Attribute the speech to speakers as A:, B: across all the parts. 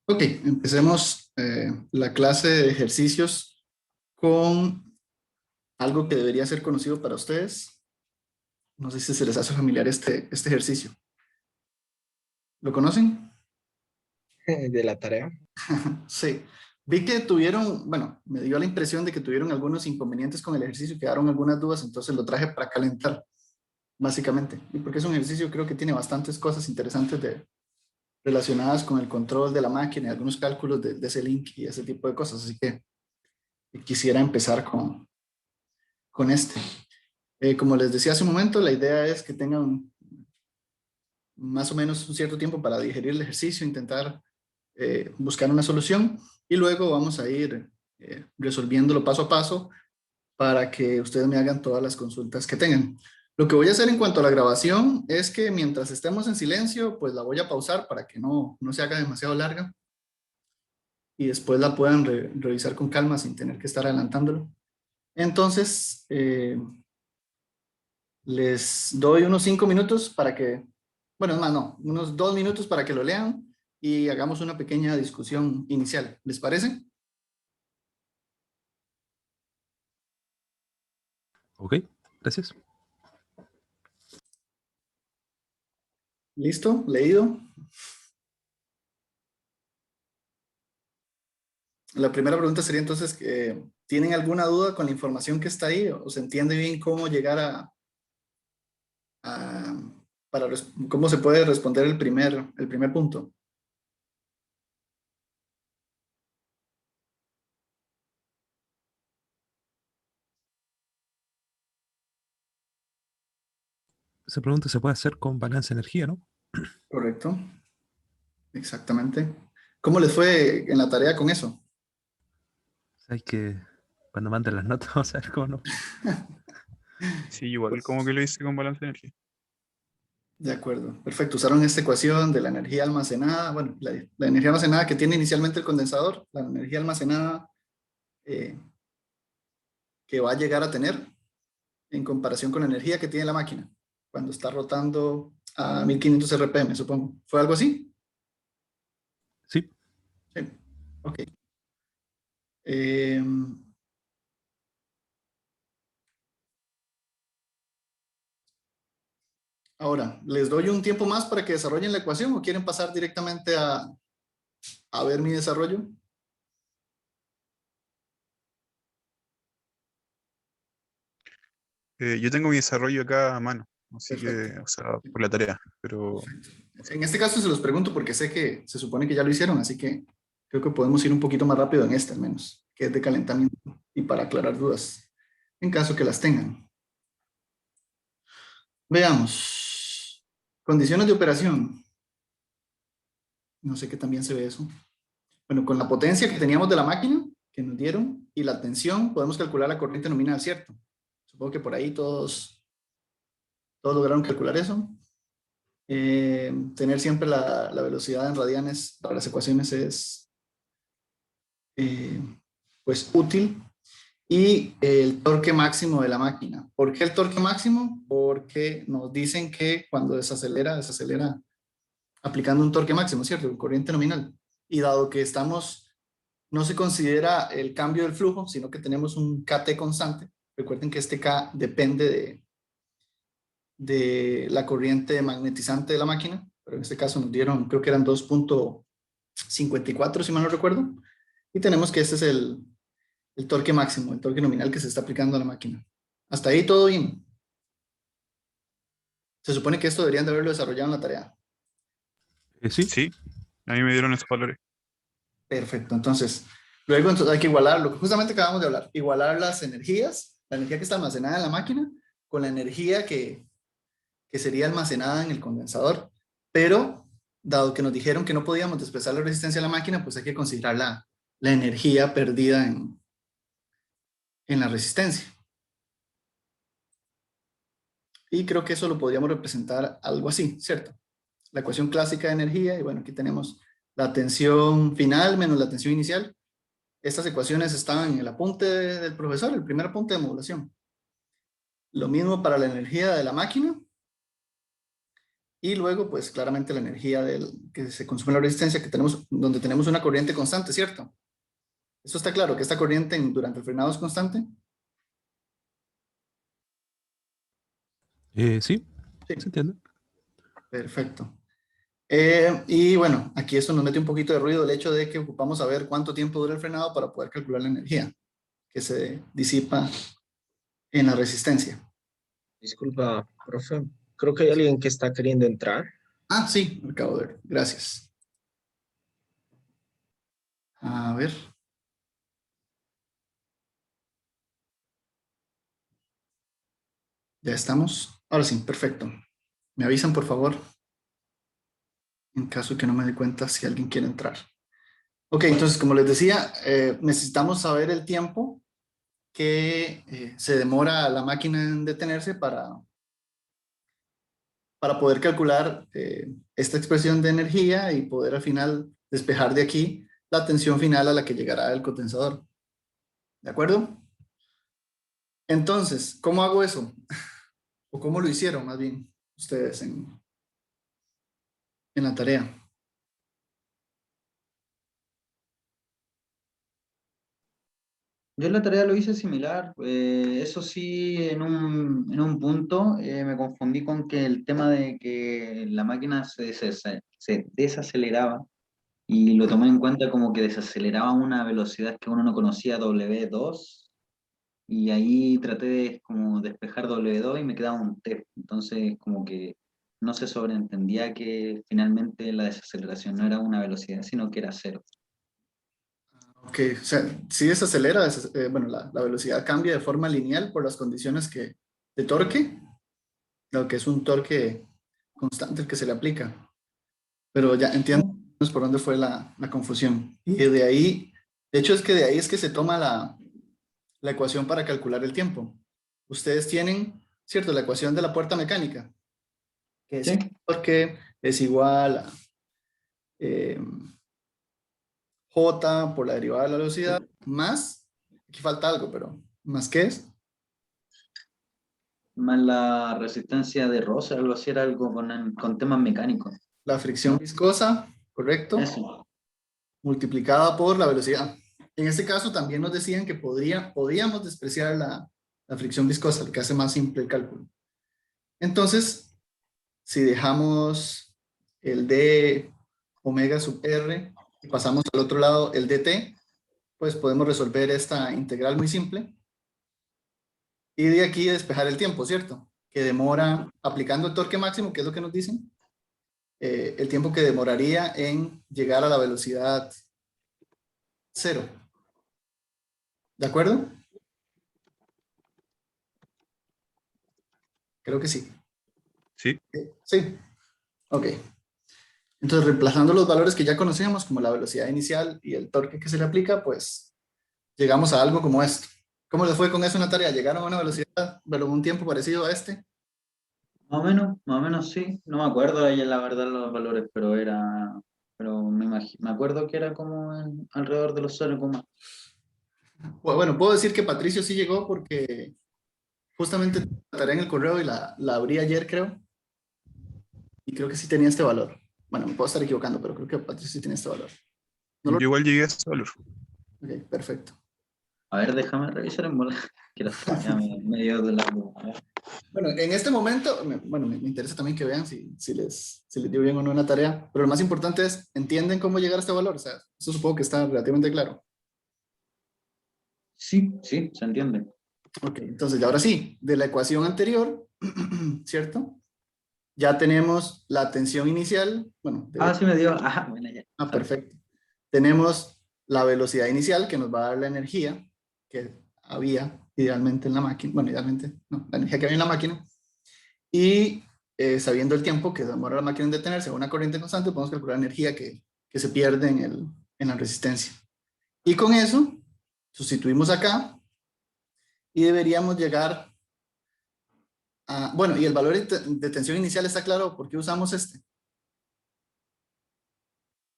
A: Ok, empecemos la clase de ejercicios con algo que debería ser conocido para ustedes. No sé si se les hace familiar este ejercicio. ¿Lo conocen?
B: De la tarea.
A: Sí. Vi que tuvieron, bueno, me dio la impresión de que tuvieron algunos inconvenientes con el ejercicio, quedaron algunas dudas, entonces lo traje para calentar, básicamente. Y porque es un ejercicio, creo que tiene bastantes cosas interesantes relacionadas con el control de la máquina, algunos cálculos de ese link y ese tipo de cosas. Así que quisiera empezar con este. Como les decía hace un momento, la idea es que tengan más o menos un cierto tiempo para digerir el ejercicio, intentar buscar una solución y luego vamos a ir resolviéndolo paso a paso para que ustedes me hagan todas las consultas que tengan. Lo que voy a hacer en cuanto a la grabación es que mientras estemos en silencio, pues la voy a pausar para que no se haga demasiado larga y después la puedan revisar con calma sin tener que estar adelantándolo. Entonces, les doy unos 5 minutos para que, bueno, es más, no, unos 2 minutos para que lo lean y hagamos una pequeña discusión inicial. ¿Les parece?
C: Ok, gracias.
A: ¿Listo? ¿Leído? La primera pregunta sería entonces, ¿tienen alguna duda con la información que está ahí? ¿O se entiende bien cómo llegar a- cómo se puede responder el primer punto?
C: Esa pregunta se puede hacer con balance de energía, ¿no?
A: Correcto, exactamente. ¿Cómo les fue en la tarea con eso?
C: Sabes que cuando manden las notas vamos a ver cómo no.
D: Sí, igual
A: Pues,
D: como que lo hice con balance de energía.
A: de acuerdo, perfecto. Usaron esta ecuación de la energía almacenada, bueno, la energía almacenada que tiene inicialmente el condensador, la energía almacenada eh, que va a llegar a tener en comparación con la energía que tiene la máquina cuando está rotando a 1500 RPM, supongo. ¿Fue algo así?
C: Sí,
A: Sí. Ok. Eh, ahora, ¿les doy un tiempo más para que desarrollen la ecuación o quieren pasar directamente a ver mi desarrollo?
D: Yo tengo mi desarrollo acá a mano, así
A: Perfecto.
D: que, o sea, por la tarea, pero
A: Perfecto. En este caso se los pregunto porque sé que se supone que ya lo hicieron, así que creo que podemos ir un poquito más rápido en este al menos, que es de calentamiento y para aclarar dudas, en caso que las tengan. Veamos. Condiciones de operación. No sé qué también se ve eso. Bueno, con la potencia que teníamos de la máquina que nos dieron y la tensión, podemos calcular la corriente nominal, ¿cierto? Supongo que por ahí todos lograron calcular eso. Tener siempre la velocidad en radianes para las ecuaciones es eh, pues útil. Y el torque máximo de la máquina. ¿Por qué el torque máximo? Porque nos dicen que cuando desacelera aplicando un torque máximo, ¿cierto? Corriente nominal. Y dado que no se considera el cambio del flujo, sino que tenemos un KT constante. Recuerden que este K depende de la corriente magnetizante de la máquina, pero en este caso nos dieron, creo que eran 2.54, si mal no recuerdo. Y tenemos que este es el torque máximo, el torque nominal que se está aplicando a la máquina. Hasta ahí todo bien. Se supone que esto deberían de haberlo desarrollado en la tarea.
C: sí.
D: sí, a mí me dieron esos valores.
A: Perfecto, entonces, luego entonces hay que igualar lo que justamente acabamos de hablar, igualar las energías, la energía que está almacenada en la máquina con la energía que sería almacenada en el condensador, pero dado que nos dijeron que no podíamos desplazar la resistencia a la máquina, pues hay que considerar la energía perdida en la resistencia. Y creo que eso lo podríamos representar algo así, ¿cierto? La ecuación clásica de energía, y bueno, aquí tenemos la tensión final menos la tensión inicial. Estas ecuaciones estaban en el apunte del profesor, el primer apunte de modulación. Lo mismo para la energía de la máquina. Y luego, pues claramente la energía que se consume en la resistencia, que tenemos, donde tenemos una corriente constante, ¿cierto? Eso está claro, que esta corriente durante el frenado es constante.
C: Sí,
A: Sí,
C: se entiende.
A: perfecto. Y bueno, aquí esto nos mete un poquito de ruido el hecho de que ocupamos saber cuánto tiempo dura el frenado para poder calcular la energía que se disipa en la resistencia.
B: Disculpa, profe. Creo que hay alguien que está queriendo entrar.
A: Ah, sí, lo acabo de ver. Gracias. A ver. Ya estamos. Ahora sí, perfecto. Me avisan, por favor, en caso de que no me dé cuenta si alguien quiere entrar. Ok, entonces, como les decía, necesitamos saber el tiempo que se demora la máquina en detenerse para poder calcular esta expresión de energía y poder al final despejar de aquí la tensión final a la que llegará el condensador. ¿De acuerdo? Entonces, ¿cómo hago eso? ¿O cómo lo hicieron más bien ustedes en la tarea?
E: Yo en la tarea lo hice similar, eso sí, en un punto me confundí con que el tema de que la máquina se desaceleraba y lo tomé en cuenta como que desaceleraba a una velocidad que uno no conocía, W2, y ahí traté de como despejar W2 y me quedaba un T, entonces como que no se sobreentendía que finalmente la desaceleración no era una velocidad, sino que era cero.
A: Ok, o sea, si desacelera, bueno, la velocidad cambia de forma lineal por las condiciones de torque, lo que es un torque constante el que se le aplica. Pero ya entiendo por dónde fue la confusión. Y de ahí, de hecho es que de ahí es que se toma la ecuación para calcular el tiempo. Ustedes tienen, ¿cierto? La ecuación de la puerta mecánica, que
E: ¿Sí?
A: es torque es igual a eh, J por la derivada de la velocidad, más, aquí falta algo, pero ¿más qué es?
E: Más la resistencia de roce, algo así, era algo con temas mecánicos.
A: La fricción viscosa, ¿correcto?
E: Eso.
A: Multiplicada por la velocidad. En este caso también nos decían que podíamos despreciar la fricción viscosa, lo que hace más simple el cálculo. Entonces, si dejamos el d omega sub r y pasamos al otro lado el dt, pues podemos resolver esta integral muy simple y de aquí despejar el tiempo, ¿cierto? Que demora, aplicando el torque máximo, que es lo que nos dicen, el tiempo que demoraría en llegar a la velocidad cero. ¿De acuerdo? Creo que sí.
D: Sí,
A: Sí. Ok. Entonces, reemplazando los valores que ya conocíamos, como la velocidad inicial y el torque que se le aplica, pues llegamos a algo como esto. ¿Cómo les fue con eso en la tarea? ¿Llegaron a una velocidad, pero un tiempo parecido a este?
E: Más o menos sí. No me acuerdo ahí la verdad los valores, pero me acuerdo que era como alrededor de los 0,
A: Bueno, puedo decir que Patricio sí llegó porque justamente la tarea en el correo y la abrí ayer, creo, y creo que sí tenía este valor. Bueno, me puedo estar equivocando, pero creo que Patricio sí tiene este valor. ¿No
D: yo
A: lo...
D: igual llegué a ese valor.
A: Ok, perfecto.
E: A ver, déjame revisar en bola, que la ya me dio de largo. A ver.
A: Bueno, en este momento, bueno, me interesa también que vean si les dio bien o no una tarea, pero lo más importante es, ¿entienden cómo llegar a este valor? O sea, eso supongo que está relativamente claro.
E: Sí, sí, se entiende.
A: Ok, entonces, y ahora sí, de la ecuación anterior, ¿cierto? Ya tenemos la tensión inicial, bueno,
E: Ah, sí me dio. Ah, bueno, ya.
A: perfecto. Tenemos la velocidad inicial que nos va a dar la energía que había idealmente en la máquina, bueno, idealmente, no, la energía que había en la máquina, y sabiendo el tiempo que demora la máquina en detenerse a una corriente constante, podemos calcular la energía que se pierde en la resistencia. Y con eso, sustituimos acá y deberíamos llegar a, bueno, y el valor de tensión inicial está claro, ¿por qué usamos este?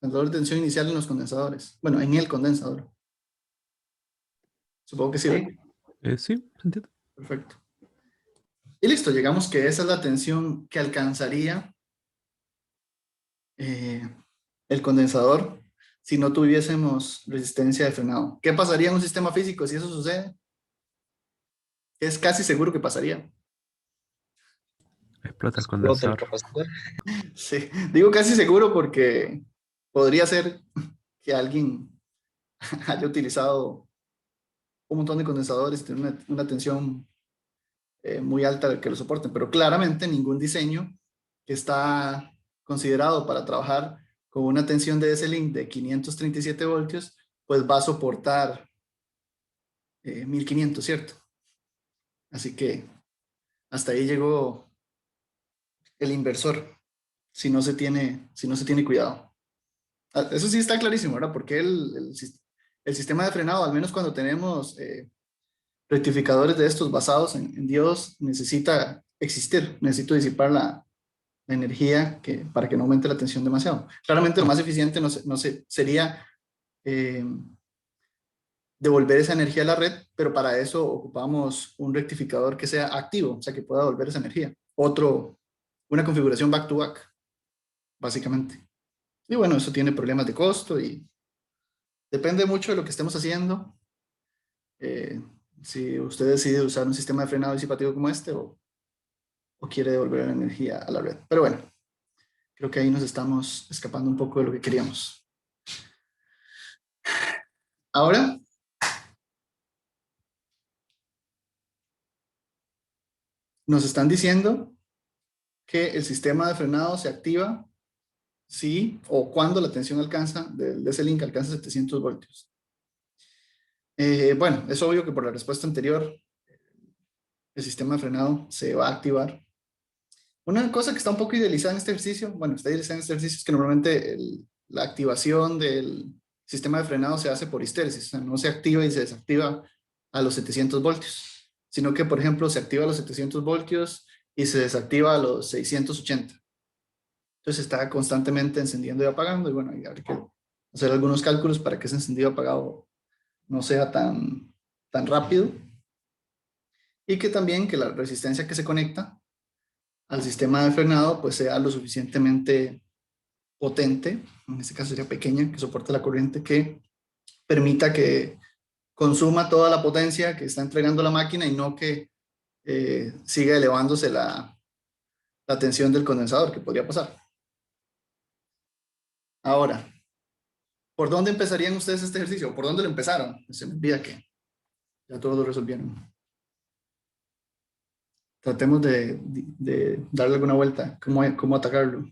A: El valor de tensión inicial en los condensadores. Bueno, en el condensador. Supongo que sí, ¿verdad?
E: Sí,
C: Sí, se entiende.
A: Perfecto. Y listo, llegamos que esa es la tensión que alcanzaría el condensador si no tuviésemos resistencia de frenado. ¿Qué pasaría en un sistema físico si eso sucede? Es casi seguro que pasaría.
C: Explota el
B: Explota el
C: condensador.
B: capacitor.
A: Sí, digo casi seguro porque podría ser que alguien haya utilizado un montón de condensadores y tiene una tensión muy alta que lo soporten, pero claramente ningún diseño que está considerado para trabajar con una tensión de S-Link de 537 voltios, pues va a soportar 1500, ¿cierto? Así que hasta ahí llegó el inversor, si no se tiene cuidado. Eso sí está clarísimo, ¿verdad? Porque el sistema de frenado, al menos cuando tenemos rectificadores de estos basados en diodos, necesita existir, necesito disipar la energía para que no aumente la tensión demasiado. Claramente lo más eficiente sería devolver esa energía a la red, pero para eso ocupamos un rectificador que sea activo, o sea, que pueda devolver esa energía. Una configuración back-to-back, básicamente. Y bueno, eso tiene problemas de costo y depende mucho de lo que estemos haciendo. Si usted decide usar un sistema de frenado disipativo como este o quiere devolver la energía a la red. Pero bueno, creo que ahí nos estamos escapando un poco de lo que queríamos. Ahora, nos están diciendo que el sistema de frenado se activa si o cuando la tensión de ese link alcanza 700 voltios. Bueno, es obvio que por la respuesta anterior, el sistema de frenado se va a activar. Una cosa que está un poco idealizada en este ejercicio, bueno, está idealizada en este ejercicio, es que normalmente la activación del sistema de frenado se hace por histéresis, o sea, no se activa y se desactiva a los 700 voltios, sino que, por ejemplo, se activa a los 700 voltios y se desactiva a los 680. Entonces está constantemente encendiendo y apagando, y bueno, hay que hacer algunos cálculos para que ese encendido apagado no sea tan rápido, y que también que la resistencia que se conecta al sistema de frenado pues sea lo suficientemente potente, en este caso sería pequeña, que soporte la corriente, que permita que consuma toda la potencia que está entregando la máquina y no que siga elevándose la tensión del condensador, que podría pasar. Ahora, ¿por dónde empezarían ustedes este ejercicio? ¿Por dónde lo empezaron? Se me olvida que ya todos lo resolvieron. Tratemos de darle alguna vuelta. ¿Cómo atacarlo?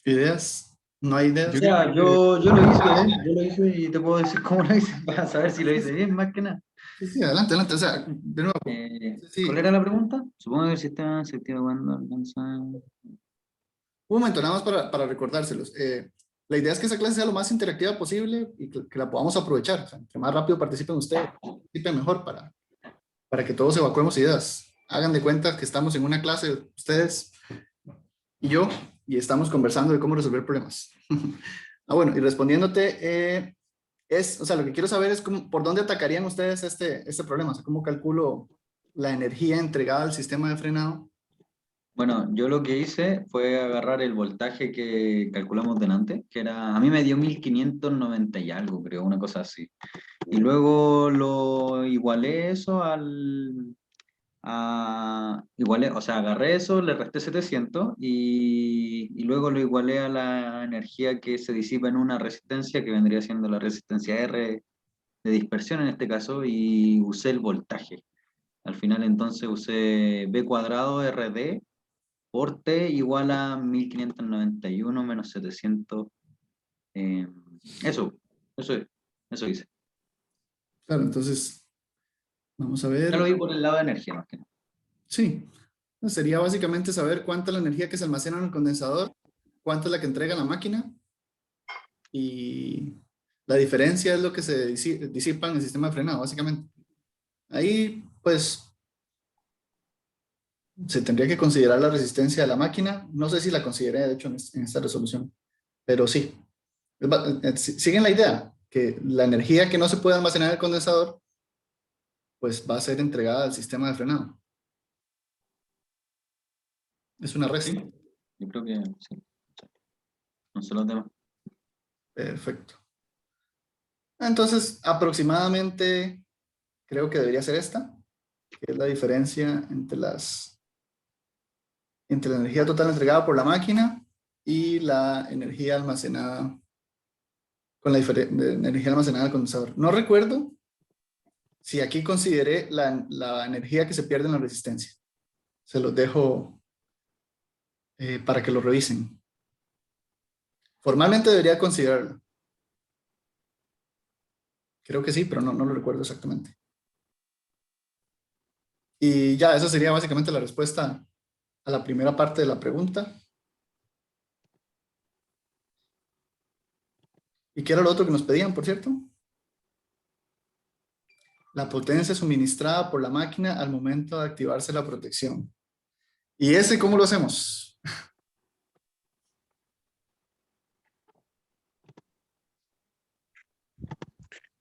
A: ¿Ideas? ¿No hay ideas?
E: O sea, yo lo hice y te puedo decir cómo lo hice para saber si lo hice bien, más que nada.
A: Sí, adelante. O sea, de nuevo. Sí.
E: ¿Cuál era la pregunta? Supongo que el sistema se activa cuando alcanza...
A: Un momento, nada más para recordárselos. La idea es que esa clase sea lo más interactiva posible y que la podamos aprovechar. O sea, entre más rápido participen ustedes, participen mejor para que todos evacuemos ideas. Hagan de cuenta que estamos en una clase, ustedes y yo, y estamos conversando de cómo resolver problemas. Bueno, y respondiéndote, o sea, lo que quiero saber es por dónde atacarían ustedes este problema. O sea, cómo calculo la energía entregada al sistema de frenado.
E: Bueno, yo lo que hice fue agarrar el voltaje que calculamos delante, que era, a mí me dio 1590 y algo, creo, una cosa así. Y luego lo igualé eso o sea, agarré eso, le resté 700 y luego lo igualé a la energía que se disipa en una resistencia, que vendría siendo la resistencia R de dispersión en este caso, y usé el voltaje. Al final entonces usé B cuadrado RD por T igual a 1591 menos 700. Eso hice.
A: Claro, entonces, vamos a ver.
E: Ya lo vi por el lado de energía, más que nada.
A: Sí, sería básicamente saber cuánta es la energía que se almacena en el condensador, cuánta es la que entrega la máquina, y la diferencia es lo que se disipa en el sistema de frenado, básicamente. Ahí, pues, se tendría que considerar la resistencia de la máquina. No sé si la consideré, de hecho, en esta resolución, pero sí. ¿Siguen la idea? que la energía que no se puede almacenar en el condensador, pues va a ser entregada al sistema de frenado. Es una resta.
E: Sí, yo creo que sí. No sé los demás.
A: Perfecto. Entonces, aproximadamente, creo que debería ser esta, que es la diferencia entre la energía total entregada por la máquina y la energía almacenada con la energía almacenada del condensador. No recuerdo si aquí consideré la energía que se pierde en la resistencia. Se los dejo para que lo revisen. Formalmente debería considerarlo. Creo que sí, pero no lo recuerdo exactamente. Y ya, esa sería básicamente la respuesta a la primera parte de la pregunta. ¿Y qué era lo otro que nos pedían, por cierto? La potencia suministrada por la máquina al momento de activarse la protección. ¿Y ese cómo lo hacemos?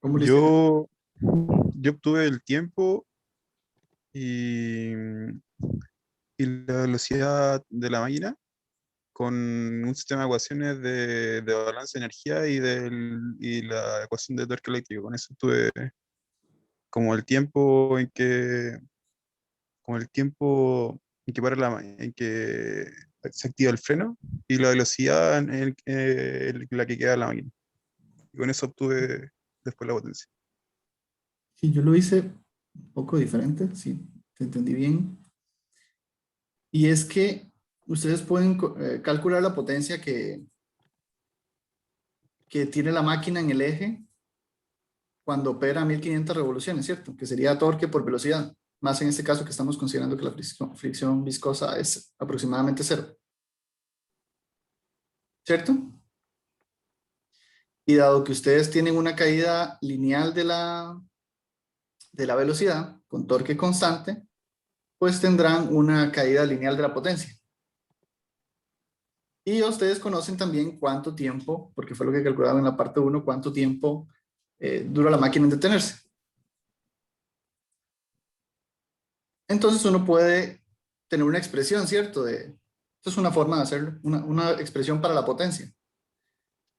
A: ¿Cómo lo hicieron?
D: Yo obtuve el tiempo y, y la velocidad de la máquina con un sistema de ecuaciones de balance de energía y la ecuación de torque eléctrico. Con eso tuve como el tiempo en que se activa el freno y la velocidad en la que queda la máquina. Y con eso obtuve después la potencia.
A: Sí, yo lo hice un poco diferente, sí, te entendí bien. Y es que ustedes pueden calcular la potencia que tiene la máquina en el eje cuando opera a 1500 revoluciones, ¿cierto? Que sería torque por velocidad, más en este caso que estamos considerando que la fricción viscosa es aproximadamente 0. ¿Cierto? Y dado que ustedes tienen una caída lineal de la velocidad con torque constante, pues tendrán una caída lineal de la potencia. Y ustedes conocen también cuánto tiempo, porque fue lo que calcularon en la parte 1, cuánto tiempo dura la máquina en detenerse. Entonces uno puede tener una expresión, ¿cierto? Esto es una forma de hacerlo, una expresión para la potencia,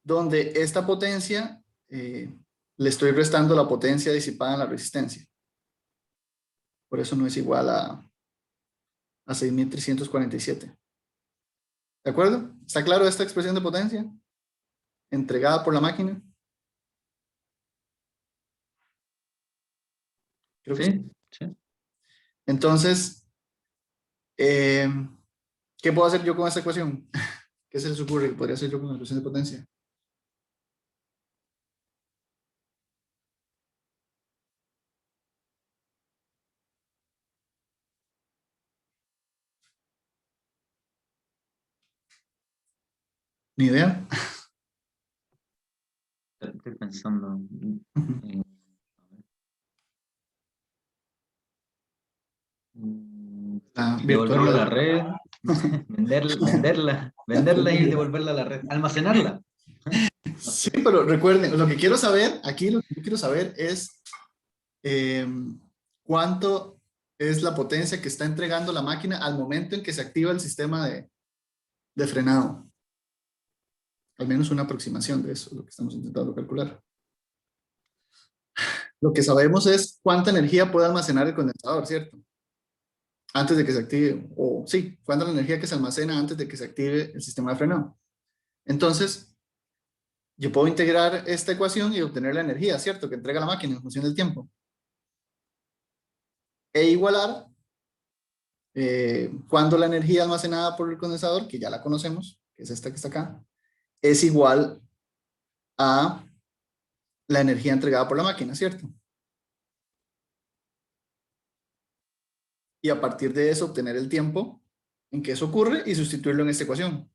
A: donde esta potencia le estoy restando la potencia disipada en la resistencia. Por eso no es igual a 6347. ¿De acuerdo? ¿Está claro esta expresión de potencia entregada por la máquina? Creo que sí.
E: Sí, sí.
A: Entonces, ¿qué puedo hacer yo con esta ecuación? ¿Qué se les ocurre que podría hacer yo con la ecuación de potencia? Ni idea.
E: Estoy pensando.
A: Ujú.
E: Devolverlo a la
A: Virtual.
E: red, venderla y devolverla a la red, almacenarla.
A: Sí, pero recuerden, lo que quiero saber, aquí lo que yo quiero saber es cuánto es la potencia que está entregando la máquina al momento en que se activa el sistema de frenado. Al menos una aproximación de eso, lo que estamos intentando calcular. Lo que sabemos es cuánta energía puede almacenar el condensador, ¿cierto? Antes de que se active, o sí, cuánta la energía que se almacena antes de que se active el sistema de frenado. Entonces, yo puedo integrar esta ecuación y obtener la energía, ¿cierto? Que entrega la máquina en función del tiempo. E igualar cuando la energía almacenada por el condensador, que ya la conocemos, que es esta que está acá, es igual a la energía entregada por la máquina, ¿cierto? Y a partir de eso obtener el tiempo en que eso ocurre y sustituirlo en esta ecuación.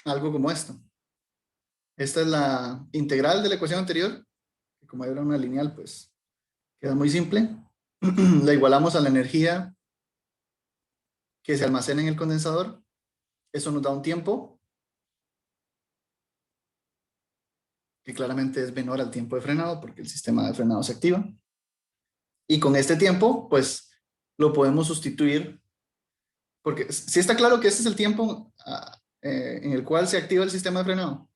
A: Algo como esto. Esta es la integral de la ecuación anterior, que como era una lineal, pues queda muy simple. La igualamos a la energía que se almacena en el condensador. Eso nos da un tiempo que claramente es menor al tiempo de frenado porque el sistema de frenado se activa. Y con este tiempo, pues, lo podemos sustituir, porque sí está claro que este es el tiempo en el cual se activa el sistema de frenado.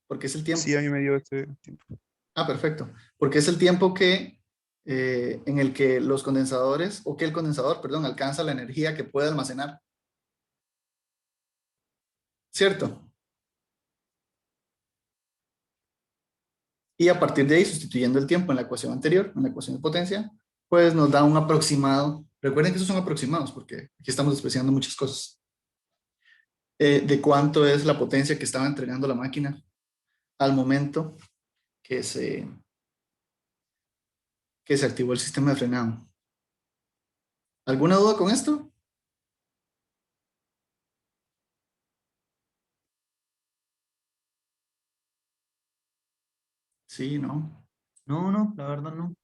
A: Porque es el tiempo.
D: Sí, a mí me dio este tiempo.
A: Ah, perfecto. Porque es el tiempo que, en el que los condensadores, o que el condensador, perdón, alcanza la energía que puede almacenar. ¿Cierto? Y a partir de ahí, sustituyendo el tiempo en la ecuación anterior, en la ecuación de potencia, pues nos da un aproximado. Recuerden que esos son aproximados, porque aquí estamos despreciando muchas cosas. De cuánto es la potencia que estaba entregando la máquina al momento que se activó el sistema de frenado. ¿Alguna duda con esto? Sí, no.
E: No, la verdad no.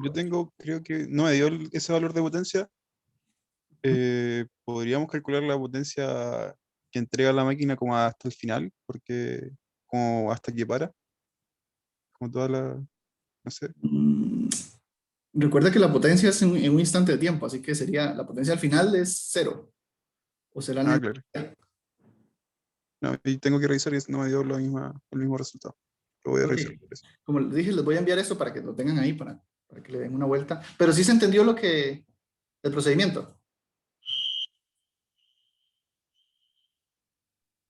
D: Yo tengo, creo que no me dio ese valor de potencia. Podríamos calcular la potencia que entrega la máquina como hasta el final, porque como hasta que para, como toda la, no sé.
A: Recuerda que la potencia es en un instante de tiempo, así que sería, la potencia al final es 0. O será
D: Ah, claro. No, y tengo que revisar y no me dio el mismo resultado. Lo voy a
A: Ok.
D: revisar por eso.
A: Como les dije, les voy a enviar esto para que lo tengan ahí, para que le den una vuelta. Pero sí se entendió el procedimiento.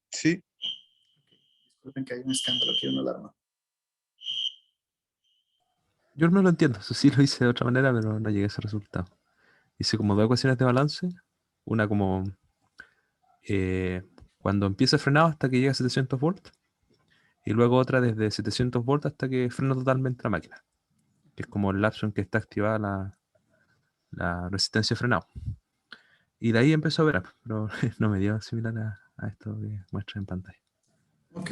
D: Sí,
A: Disculpen que hay un escándalo aquí, una alarma.
C: Yo no lo entiendo, eso sí lo hice de otra manera, pero no llegué a ese resultado. Hice como dos ecuaciones de balance, una como cuando empieza el frenado hasta que llega a 700 volts, y luego otra desde 700 volts hasta que frena totalmente la máquina, que es como el lapso en que está activada la resistencia de frenado. Y de ahí empezó a ver, pero no me dio similar a esto que muestra en pantalla.
A: Ok.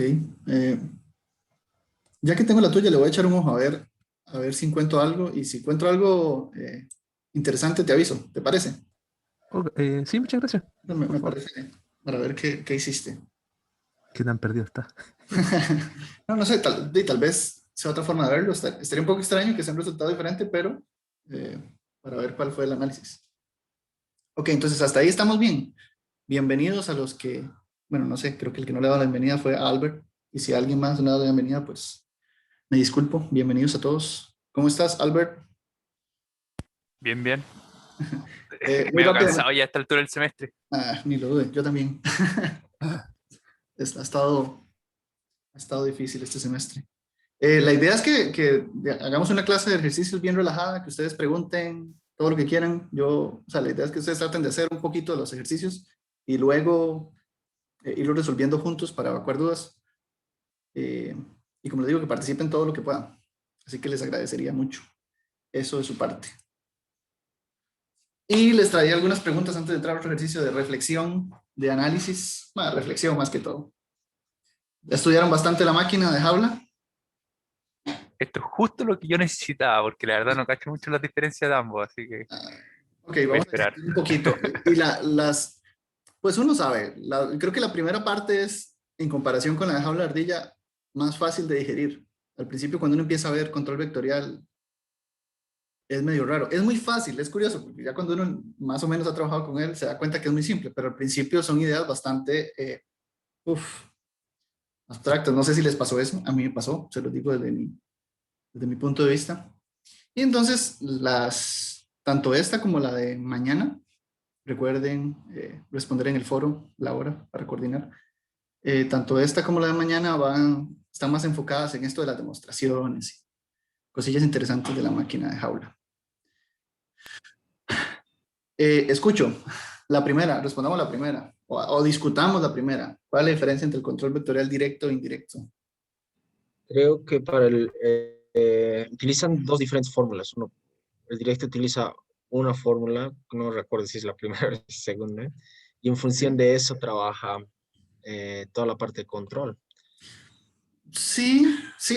A: Ya que tengo la tuya, le voy a echar un ojo a ver si encuentro algo. Y si encuentro algo interesante, te aviso. ¿Te parece?
C: Sí, muchas gracias.
A: Me parece, para ver qué hiciste.
C: ¿Qué tan perdido está?
A: No sé, tal vez sea otra forma de verlo. Estaría un poco extraño que sea un resultado diferente, pero para ver cuál fue el análisis. Ok, entonces hasta ahí estamos bien. Bienvenidos a los que, bueno, no sé, creo que el que no le ha dado la bienvenida fue a Albert. Y si alguien más no le ha dado la bienvenida, pues me disculpo. Bienvenidos a todos. ¿Cómo estás, Albert?
F: Bien, bien.
A: Muy
F: Medio
A: rápido.
F: cansado ya a esta altura del semestre.
A: Ni lo dude, yo también. Ha estado difícil este semestre. La idea es que hagamos una clase de ejercicios bien relajada, que ustedes pregunten todo lo que quieran. O sea, la idea es que ustedes traten de hacer un poquito de los ejercicios y luego irlo resolviendo juntos para evacuar dudas. Y como les digo, que participen todo lo que puedan. Así que les agradecería mucho eso de su parte. Y les traía algunas preguntas antes de entrar a otro ejercicio de reflexión, de análisis, reflexión más que todo. ¿Estudiaron bastante la máquina de jaula?
F: Esto es justo lo que yo necesitaba, porque la verdad no cacho mucho las diferencias de ambos, así que
A: Ok,
F: voy a
A: vamos a
F: esperar.
A: discutir un poquito. Y pues uno sabe, creo que la primera parte es, en comparación con la de jaula de ardilla, más fácil de digerir. Al principio, cuando uno empieza a ver control vectorial, es medio raro. Es muy fácil, es curioso, porque ya cuando uno más o menos ha trabajado con él, se da cuenta que es muy simple, pero al principio son ideas bastante, abstractas. No sé si les pasó eso, a mí me pasó, se los digo desde mi punto de vista. Y entonces, tanto esta como la de mañana, recuerden responder en el foro la hora para coordinar. Tanto esta como la de mañana están más enfocadas en esto de las demostraciones y cosillas interesantes de la máquina de jaula. Escucho, la primera, respondamos la primera, o discutamos la primera. ¿Cuál es la diferencia entre el control vectorial directo e indirecto?
B: Creo que utilizan dos diferentes fórmulas. El directo utiliza una fórmula, no recuerdo si es la primera o la segunda, y en función de eso trabaja toda la parte de control.
A: Sí,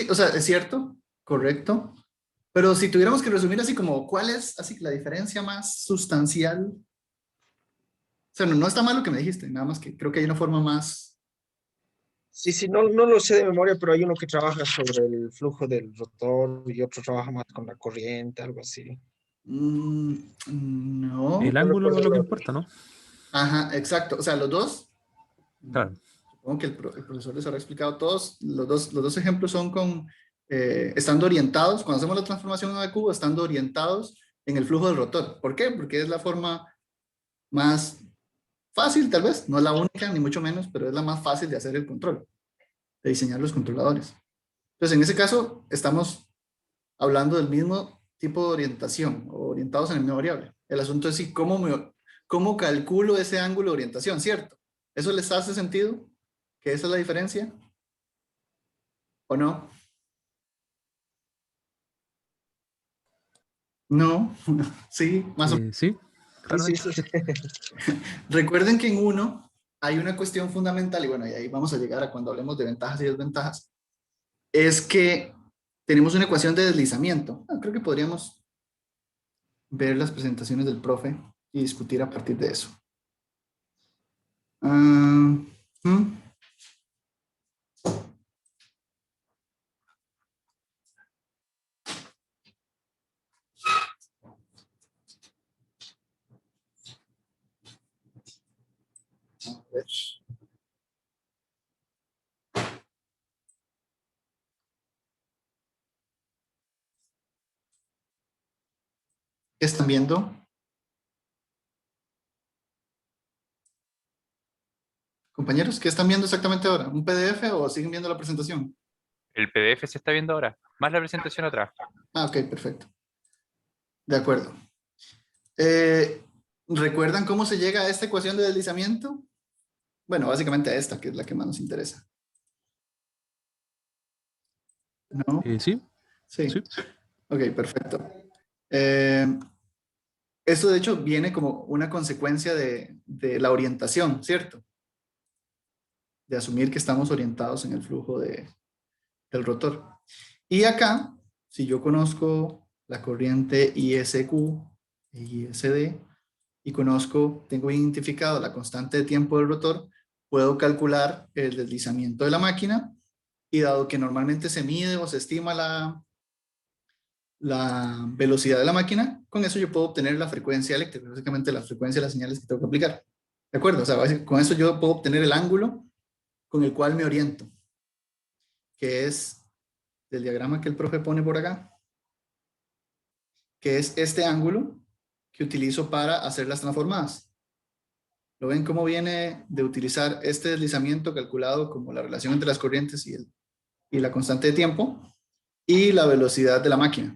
A: o sea, es cierto, correcto. Pero si tuviéramos que resumir así como, ¿cuál es así la diferencia más sustancial? O sea, no está mal lo que me dijiste, nada más que creo que hay una forma más
B: Sí, no lo sé de memoria, pero hay uno que trabaja sobre el flujo del rotor y otro trabaja más con la corriente, algo así.
A: No.
C: El
B: No
C: ángulo
B: recuerdo
C: es lo que
B: el otro.
C: importa, ¿no?
A: Ajá, exacto. O sea, los dos,
C: Claro.
A: supongo que el profesor les habrá explicado todos, los dos ejemplos son con, estando orientados, cuando hacemos la transformación a cubo, estando orientados en el flujo del rotor. ¿Por qué? Porque es la forma más fácil, tal vez, no es la única, ni mucho menos, pero es la más fácil de hacer el control, de diseñar los controladores. Entonces, en ese caso, estamos hablando del mismo tipo de orientación, o orientados en la misma variable. El asunto es si cómo calculo ese ángulo de orientación, ¿cierto? ¿Eso les hace sentido? ¿Que esa es la diferencia? ¿O no? No, sí, más o menos.
C: Sí,
B: Sí,
C: claramente.
B: sí, sí.
A: Recuerden que en uno hay una cuestión fundamental, y bueno, y ahí vamos a llegar a cuando hablemos de ventajas y desventajas, es que tenemos una ecuación de deslizamiento. Creo que podríamos ver las presentaciones del profe y discutir a partir de eso. Ah, ¿hmm? A ver. ¿Qué están viendo? Compañeros, ¿qué están viendo exactamente ahora? ¿Un PDF o siguen viendo la presentación?
F: El PDF se está viendo ahora, más la presentación atrás.
A: Ok, perfecto. De acuerdo. ¿Recuerdan cómo se llega a esta ecuación de deslizamiento? Bueno, básicamente a esta, que es la que más nos interesa. ¿No?
C: Sí,
A: Sí. Ok, perfecto. Esto de hecho viene como una consecuencia de la orientación, ¿cierto? De asumir que estamos orientados en el flujo del rotor. Y acá, si yo conozco la corriente ISQ e ISD y tengo identificado la constante de tiempo del rotor, puedo calcular el deslizamiento de la máquina y dado que normalmente se mide o se estima la velocidad de la máquina, con eso yo puedo obtener la frecuencia eléctrica, básicamente la frecuencia de las señales que tengo que aplicar. ¿De acuerdo? O sea, con eso yo puedo obtener el ángulo con el cual me oriento, que es del diagrama que el profe pone por acá, que es este ángulo que utilizo para hacer las transformadas. ¿Lo ven cómo viene de utilizar este deslizamiento calculado como la relación entre las corrientes y la constante de tiempo y la velocidad de la máquina?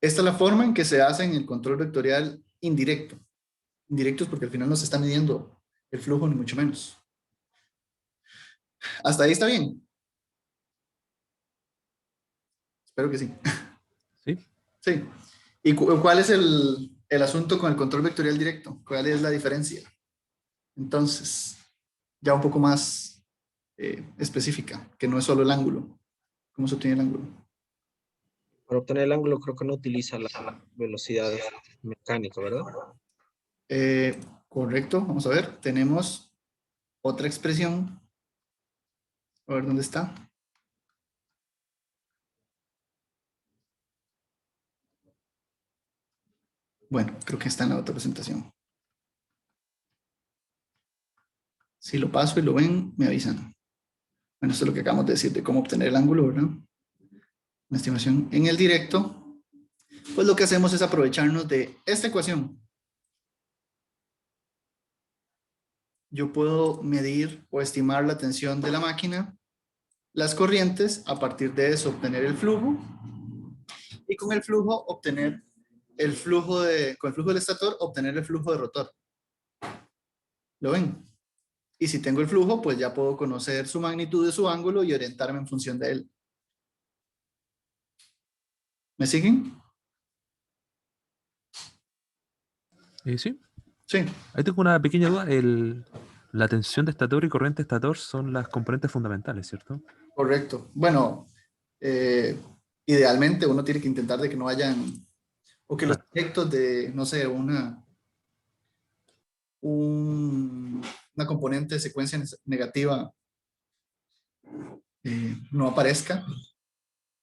A: Esta es la forma en que se hace en el control vectorial indirecto. Indirecto es porque al final no se está midiendo el flujo ni mucho menos. ¿Hasta ahí está bien? Espero que sí.
C: sí.
A: Sí. ¿Y cuál es el asunto con el control vectorial directo? ¿Cuál es la diferencia? Entonces, ya un poco más específica, que no es solo el ángulo. ¿Cómo se obtiene el ángulo?
B: Para obtener el ángulo creo que no utiliza la velocidad mecánica, ¿verdad?
A: Correcto, vamos a ver. Tenemos otra expresión. A ver dónde está. Bueno, creo que está en la otra presentación. Si lo paso y lo ven, me avisan. Bueno, esto es lo que acabamos de decir de cómo obtener el ángulo, ¿verdad? Una estimación en el directo. Pues lo que hacemos es aprovecharnos de esta ecuación. Yo puedo medir o estimar la tensión de la máquina, las corrientes, a partir de eso obtener el flujo y con el flujo obtener con el flujo del estator obtener el flujo de rotor. ¿Lo ven? Y si tengo el flujo, pues ya puedo conocer su magnitud de su ángulo y orientarme en función de él. ¿Me siguen?
C: Sí.
A: Sí,
C: Ahí tengo una pequeña duda. La tensión de estator y corriente de estator son las componentes fundamentales, ¿cierto?
A: correcto. Bueno, eh, idealmente uno tiene que intentar de que no hayan, o que los
C: Claro.
A: efectos de, no sé, una componente de secuencia negativa no aparezca.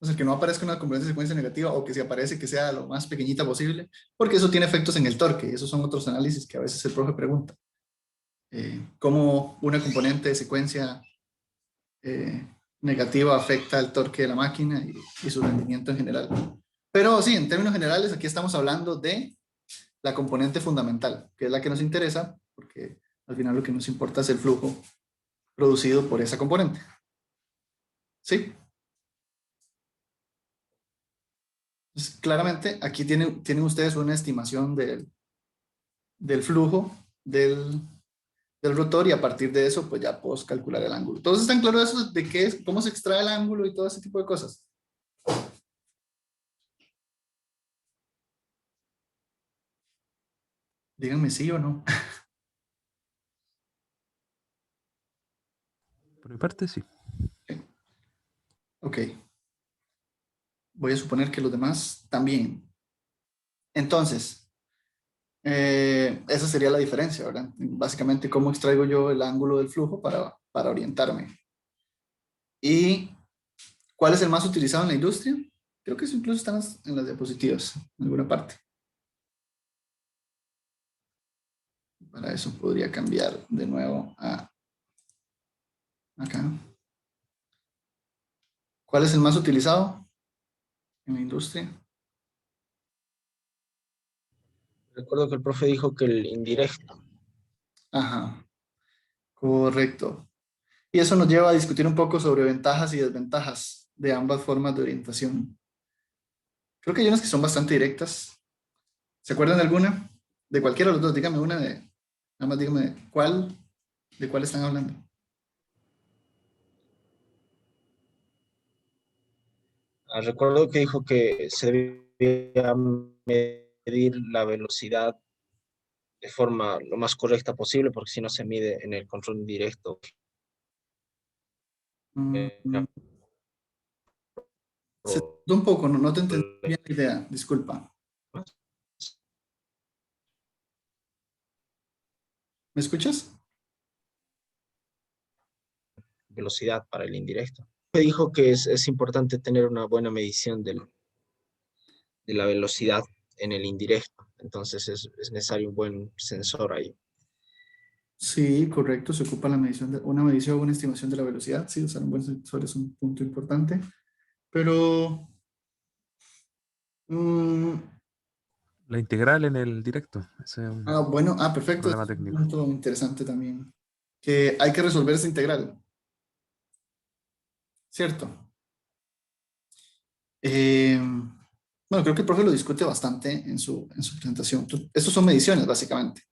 A: O sea, que no aparezca una componente de secuencia negativa, o que si aparece que sea lo más pequeñita posible, porque eso tiene efectos en el torque, y esos son otros análisis que a veces el profe pregunta. Cómo una componente de secuencia negativa afecta el torque de la máquina y su rendimiento en general. Pero sí, en términos generales, aquí estamos hablando de la componente fundamental, que es la que nos interesa, porque al final lo que nos importa es el flujo producido por esa componente. ¿Sí? Entonces, claramente, aquí tienen ustedes una estimación del flujo del rotor, y a partir de eso, pues ya puedo calcular el ángulo. ¿Todos están claros de eso, de qué es, cómo se extrae el ángulo y todo ese tipo de cosas? Díganme sí o no.
C: Por mi parte, sí.
A: Ok. Voy a suponer que los demás también. Entonces, esa sería la diferencia, ¿verdad? Básicamente, cómo extraigo yo el ángulo del flujo para orientarme. ¿Y cuál es el más utilizado en la industria? Creo que eso incluso está en las diapositivas, en alguna parte. Para eso podría cambiar de nuevo a acá. ¿Cuál es el más utilizado en la industria?
B: Recuerdo que el profe dijo que el indirecto.
A: Ajá, correcto. Y eso nos lleva a discutir un poco sobre ventajas y desventajas de ambas formas de orientación. Creo que hay unas que son bastante directas. ¿Se acuerdan de alguna? De cualquiera de los dos, dígame una nada más dígame de cuál están hablando.
B: Recuerdo que dijo que se debía medir la velocidad de forma lo más correcta posible, porque si no se mide en el control indirecto.
A: Mm, Se tardó un poco, no te entendí bien la idea, disculpa. ¿Me escuchas?
B: Velocidad para el indirecto. Me dijo que es importante tener una buena medición de la velocidad en el indirecto, entonces es necesario un buen sensor ahí.
A: Sí, correcto, se ocupa la medición una medición o una estimación de la velocidad. Sí, usar un buen sensor es un punto importante. Pero mm,
C: La integral en el directo. Ese es un
A: bueno, perfecto, ese
C: problema
A: es un
C: técnico.
A: punto interesante también. Que hay que resolver esa integral, ¿cierto? Bueno, creo que el profe lo discute bastante en su presentación. Estos son mediciones, básicamente,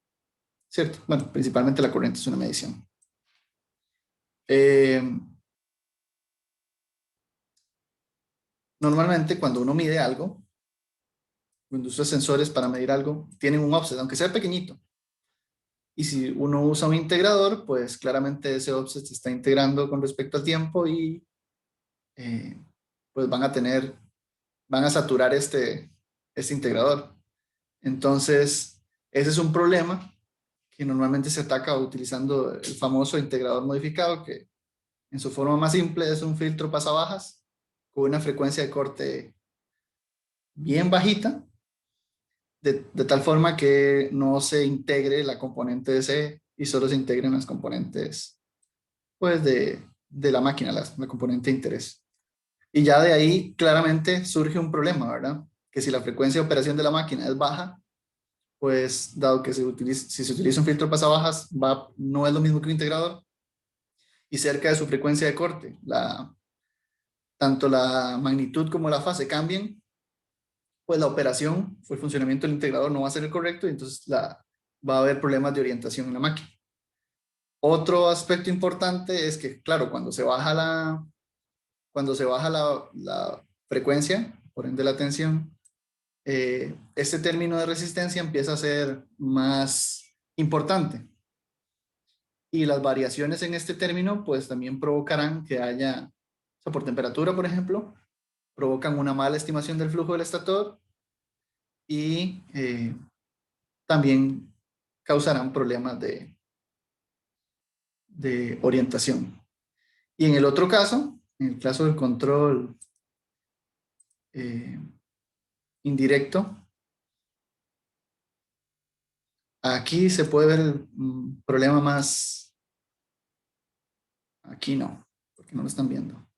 A: ¿cierto? Bueno, principalmente la corriente es una medición. Eh, Normalmente, cuando uno mide algo, cuando usa sensores para medir algo, tienen un offset, aunque sea pequeñito. Y si uno usa un integrador, pues claramente ese offset se está integrando con respecto al tiempo, y pues van a saturar este integrador. Entonces, ese es un problema que normalmente se ataca utilizando el famoso integrador modificado, que en su forma más simple es un filtro pasabajas con una frecuencia de corte bien bajita, de tal forma que no se integre la componente de C y solo se integren las componentes pues de la máquina, la componente de interés. Y ya de ahí claramente surge un problema, ¿verdad? Que si la frecuencia de operación de la máquina es baja, pues dado que si se utiliza un filtro pasabajas, no es lo mismo que un integrador, y cerca de su frecuencia de corte, tanto la magnitud como la fase cambian, pues la operación o el funcionamiento del integrador no va a ser el correcto, y entonces va a haber problemas de orientación en la máquina. Otro aspecto importante es que, claro, cuando se baja la frecuencia, por ende la tensión, este término de resistencia empieza a ser más importante. Y las variaciones en este término, pues también provocarán que haya, o sea, por temperatura, por ejemplo, provocan una mala estimación del flujo del estator, y también causarán problemas de orientación. Y en el otro caso, en el caso del control indirecto, aquí se puede ver el problema más, aquí no, porque no lo están viendo.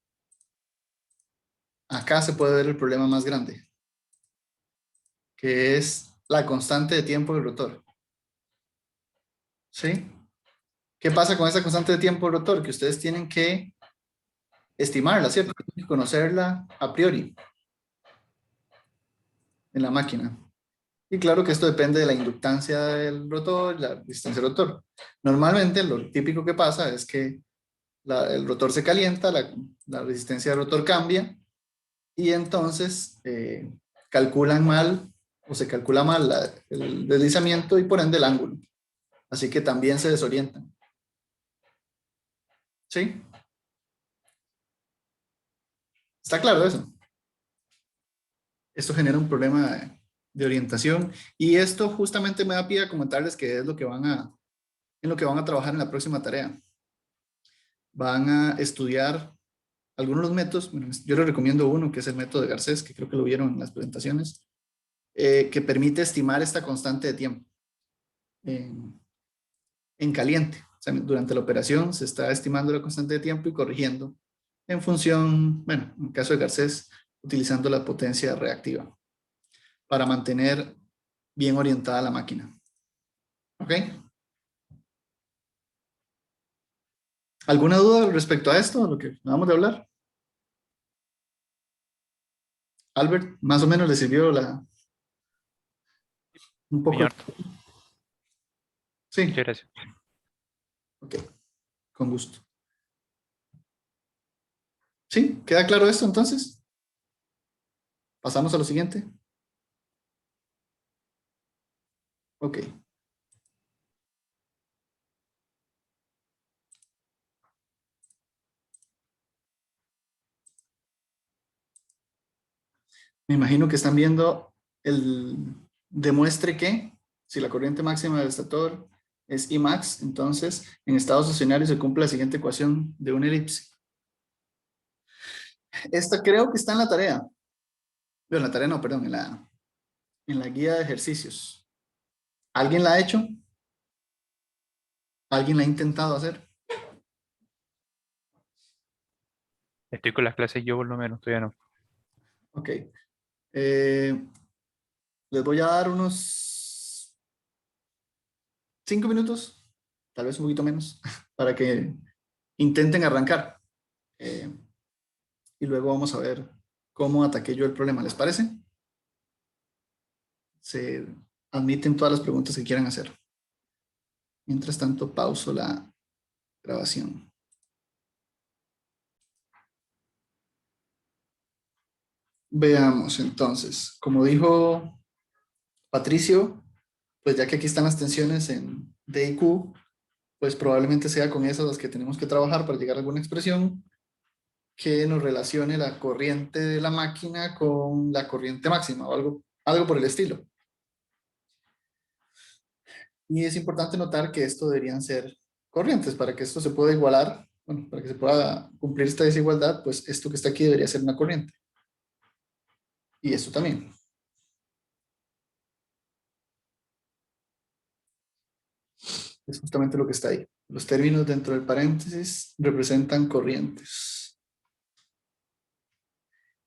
A: Acá se puede ver el problema más grande, que es la constante de tiempo del rotor. ¿Sí? ¿Qué pasa con esa constante de tiempo del rotor? Que ustedes tienen que estimarla, ¿cierto? Tienen que conocerla a priori en la máquina. Y claro que esto depende de la inductancia del rotor, la distancia del rotor. Normalmente lo típico que pasa es que el rotor se calienta, la resistencia del rotor cambia y entonces calculan mal o se calcula mal el deslizamiento y por ende el ángulo. Así que también se desorientan. ¿Sí? ¿Está claro eso? Esto genera un problema de orientación y esto justamente me da pie a comentarles que es lo que en lo que van a trabajar en la próxima tarea. Van a estudiar algunos de los métodos. Bueno, yo les recomiendo uno que es el método de Garcés, que creo que lo vieron en las presentaciones, que permite estimar esta constante de tiempo en caliente. O sea, durante la operación se está estimando la constante de tiempo y corrigiendo en función, bueno, en el caso de Garcés, utilizando la potencia reactiva para mantener bien orientada la máquina. ¿Ok? ¿Alguna duda respecto a esto, a lo que acabamos de hablar? Albert, más o menos le sirvió un poco.
F: Señor,
A: Sí,
F: muchas gracias.
A: ok, con gusto. ¿Sí? ¿Queda claro esto entonces? Pasamos a lo siguiente. Ok. Me imagino que están viendo demuestre que si la corriente máxima del estator es Imax, entonces en estado estacionario se cumple la siguiente ecuación de una elipse. Esta creo que está en la tarea. Bueno, en la tarea no, perdón, en la guía de ejercicios. ¿Alguien la ha hecho? ¿Alguien la ha intentado hacer?
F: Estoy con las clases yo por lo menos, todavía no.
A: Ok. Les voy a dar unos 5 minutos, tal vez un poquito menos, para que intenten arrancar. Y luego vamos a ver cómo ataqué yo el problema. ¿Les parece? Se admiten todas las preguntas que quieran hacer. Mientras tanto, pauso la grabación. Veamos entonces. Como dijo Patricio, pues ya que aquí están las tensiones en D y Q, pues probablemente sea con esas las que tenemos que trabajar para llegar a alguna expresión que nos relacione la corriente de la máquina con la corriente máxima o algo por el estilo. Y es importante notar que esto deberían ser corrientes para que esto se pueda igualar, bueno, para que se pueda cumplir esta desigualdad, pues esto que está aquí debería ser una corriente. Y esto también. Es justamente lo que está ahí. Los términos dentro del paréntesis representan corrientes.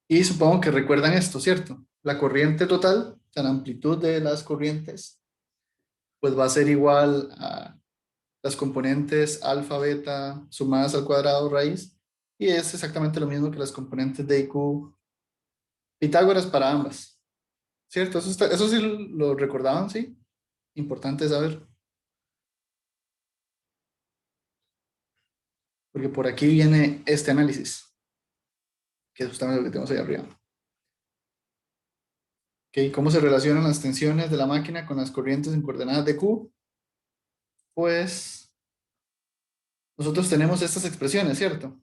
A: Y supongo que recuerdan esto, ¿cierto? La corriente total, la amplitud de las corrientes, pues va a ser igual a las componentes alfa, beta, sumadas al cuadrado raíz. Y es exactamente lo mismo que las componentes de IQ Pitágoras para ambas. ¿Cierto? Eso sí lo recordaban, ¿sí? Importante saber. Porque por aquí viene este análisis, que es justamente lo que tenemos ahí arriba. ¿Okay? ¿Cómo se relacionan las tensiones de la máquina con las corrientes en coordenadas de Q? Pues nosotros tenemos estas expresiones, ¿cierto?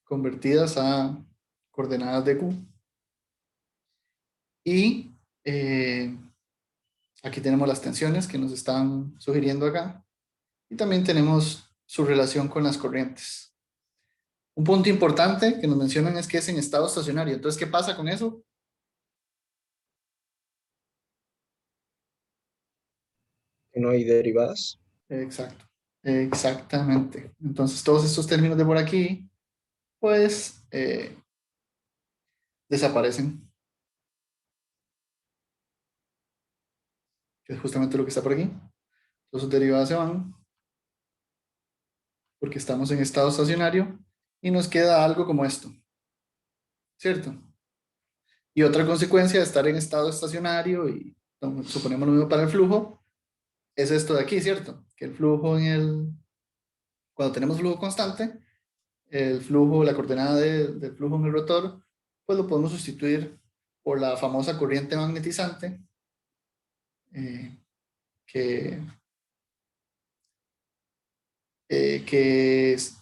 A: Convertidas a coordenadas de Q. Y aquí tenemos las tensiones que nos están sugiriendo acá. Y también tenemos su relación con las corrientes. Un punto importante que nos mencionan es que es en estado estacionario. Entonces, ¿qué pasa con eso?
B: Que no hay derivadas.
A: Exacto, exactamente. Entonces, todos estos términos de por aquí, pues, desaparecen. Que es justamente lo que está por aquí. Todos sus derivadas se van porque estamos en estado estacionario y nos queda algo como esto, ¿cierto? Y otra consecuencia de estar en estado estacionario, y suponemos lo mismo para el flujo, es esto de aquí, ¿cierto? Que el flujo cuando tenemos flujo constante, el flujo, la coordenada del flujo en el rotor, pues lo podemos sustituir por la famosa corriente magnetizante, que,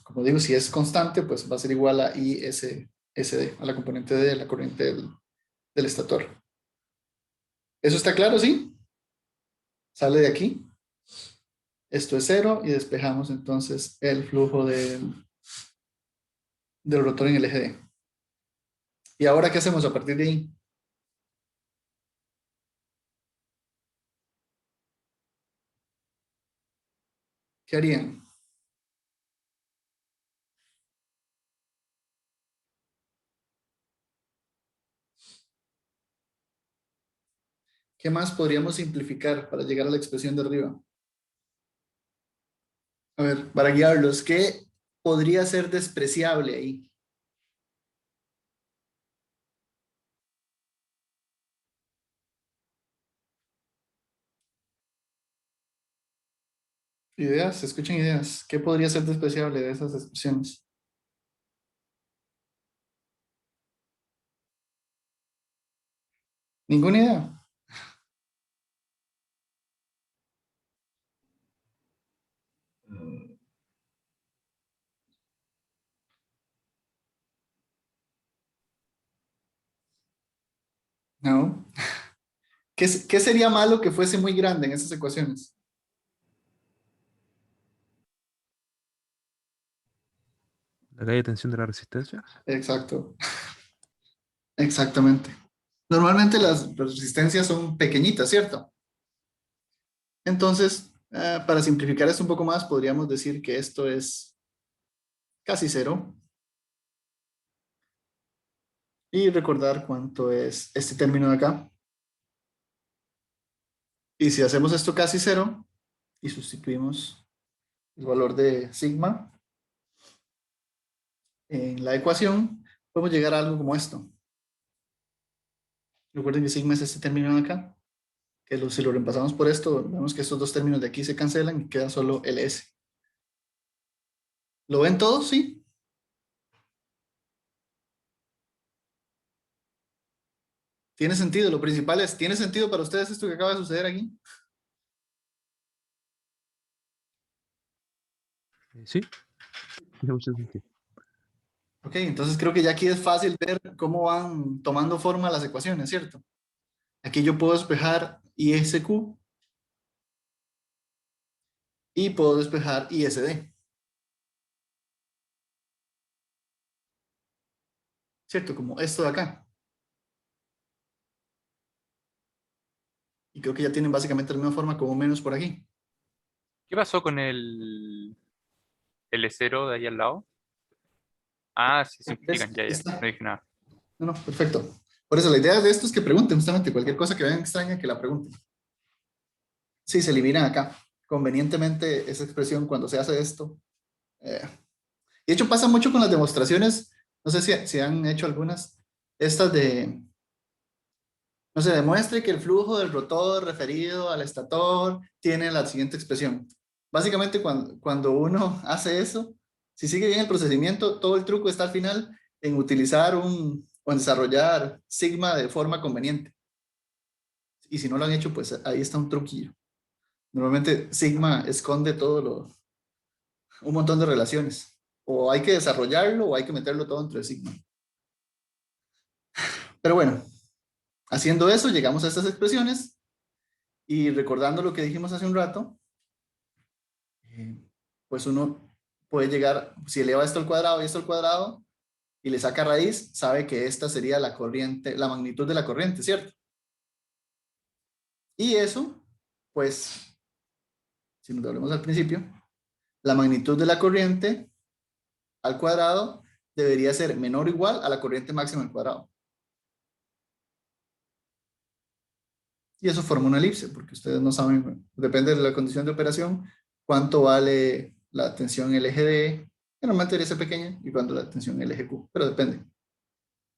A: como digo, si es constante, pues va a ser igual a ISD, a la componente de la corriente del estator. ¿Eso está claro? ¿Sí? Sale de aquí. Esto es 0 y despejamos entonces el flujo del rotor en el eje D. ¿Y ahora qué hacemos a partir de ahí? ¿Qué harían? ¿Qué más podríamos simplificar para llegar a la expresión de arriba? A ver, para guiarlos, ¿qué podría ser despreciable ahí? Ideas, escuchen ideas. ¿Qué podría ser despreciable de esas expresiones? ¿Ninguna idea?
B: Mm,
A: No. ¿Qué sería malo que fuese muy grande en esas ecuaciones?
C: La caída de tensión de la resistencia.
A: Exacto, exactamente. Normalmente las resistencias son pequeñitas, ¿cierto? Entonces, para simplificar esto un poco más, podríamos decir que esto es casi cero. Y recordar cuánto es este término de acá. Y si hacemos esto casi cero y sustituimos el valor de sigma en la ecuación, podemos llegar a algo como esto. Recuerden que sigma es este término de acá, que si lo reemplazamos por esto, vemos que estos dos términos de aquí se cancelan y queda solo el S. ¿Lo ven todos? Sí. ¿Tiene sentido? Lo principal es, ¿tiene sentido para ustedes esto que acaba de suceder aquí?
C: Sí, tiene mucho sentido.
A: Ok, entonces creo que ya aquí es fácil ver cómo van tomando forma las ecuaciones, ¿cierto? Aquí yo puedo despejar ISQ y puedo despejar ISD. ¿Cierto? Como esto de acá. Y creo que ya tienen básicamente la misma forma como menos por aquí.
F: ¿Qué pasó con el L0 de ahí al lado? Ah, sí,
A: ¿Ves?
F: simplifican, ya,
A: Ahí
F: ya.
A: está.
F: No dije nada.
A: No, no, perfecto. Por eso la idea de esto es que pregunten justamente cualquier cosa que vean extraña, que la pregunten. Sí, se eliminan acá. Convenientemente esa expresión cuando se hace esto. De hecho pasa mucho con las demostraciones. No sé si han hecho algunas. Estas de, no sé, demuestre que el flujo del rotor referido al estator tiene la siguiente expresión. Básicamente cuando uno hace eso, si sigue bien el procedimiento, todo el truco está al final en utilizar o en desarrollar sigma de forma conveniente. Y si no lo han hecho, pues ahí está un truquillo. Normalmente sigma esconde un montón de relaciones. O hay que desarrollarlo o hay que meterlo todo entre sigma. Pero bueno, haciendo eso llegamos a estas expresiones y recordando lo que dijimos hace un rato, pues uno puede llegar, si eleva esto al cuadrado y esto al cuadrado, y le saca raíz, sabe que esta sería la corriente, la magnitud de la corriente, ¿cierto? Y eso, pues, si nos volvemos al principio, la magnitud de la corriente al cuadrado debería ser menor o igual a la corriente máxima al cuadrado. Y eso forma una elipse, porque ustedes no saben, depende de la condición de operación, cuánto vale la tensión en el eje D, que normalmente debería ser pequeña, y cuánto la tensión en el eje Q, pero depende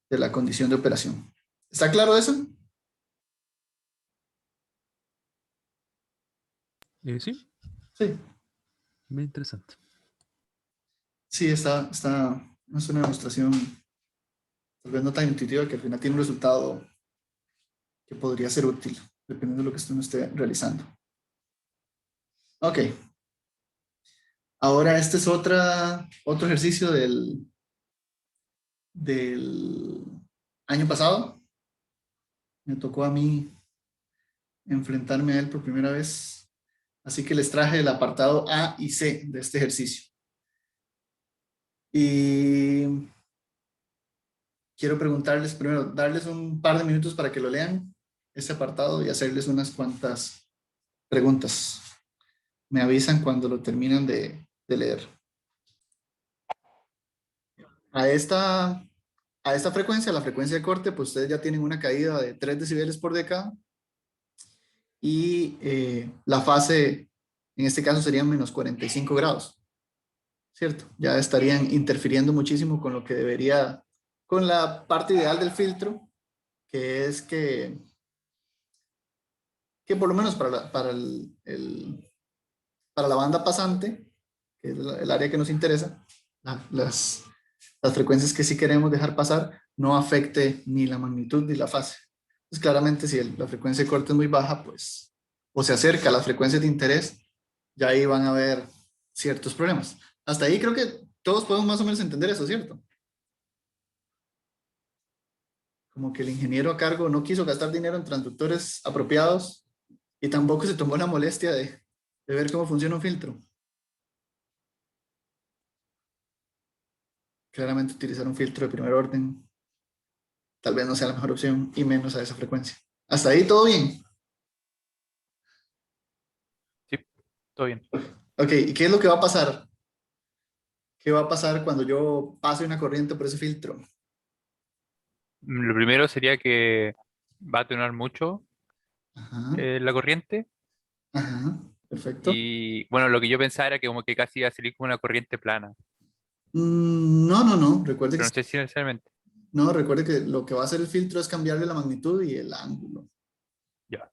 A: de la condición de operación. ¿Está claro eso?
C: Sí,
A: Sí.
C: muy interesante.
A: Sí, es una demostración tal vez no tan intuitiva, que al final tiene un resultado que podría ser útil, dependiendo de lo que usted esté realizando. Ok. Ahora este es otro ejercicio del año pasado. Me tocó a mí enfrentarme a él por primera vez. Así que les traje el apartado A y C de este ejercicio. Y quiero preguntarles primero, darles un par de minutos para que lo lean, este apartado, y hacerles unas cuantas preguntas. Me avisan cuando lo terminan de leer. A esta frecuencia, la frecuencia de corte, pues ustedes ya tienen una caída de 3 decibeles por década, y la fase, en este caso, serían menos 45 grados, ¿cierto? Ya estarían interfiriendo muchísimo con lo que debería, con la parte ideal del filtro, que es que por lo menos para la banda pasante, que es el área que nos interesa, las frecuencias que sí queremos dejar pasar, no afecte ni la magnitud ni la fase. Entonces, claramente, si la frecuencia de corte es muy baja, pues, o se acerca a las frecuencias de interés, ya ahí van a haber ciertos problemas. Hasta ahí creo que todos podemos más o menos entender eso, ¿cierto? Como que el ingeniero a cargo no quiso gastar dinero en transductores apropiados y tampoco se tomó la molestia de ver cómo funciona un filtro. Claramente utilizar un filtro de primer orden tal vez no sea la mejor opción, y menos a esa frecuencia. Hasta ahí todo bien.
F: Sí, todo bien.
A: Ok, ¿y qué es lo que va a pasar? ¿Qué va a pasar cuando yo pase una corriente por ese filtro?
F: Lo primero sería que va a atenuar mucho
A: Ajá,
F: la corriente.
A: ajá, perfecto.
F: Y bueno, lo que yo pensaba era que como que casi iba a salir como una corriente plana.
A: No, no, no.
F: Pero no sé si necesariamente.
A: No, recuerde que lo que va a hacer el filtro es cambiarle la magnitud y el ángulo.
F: Ya.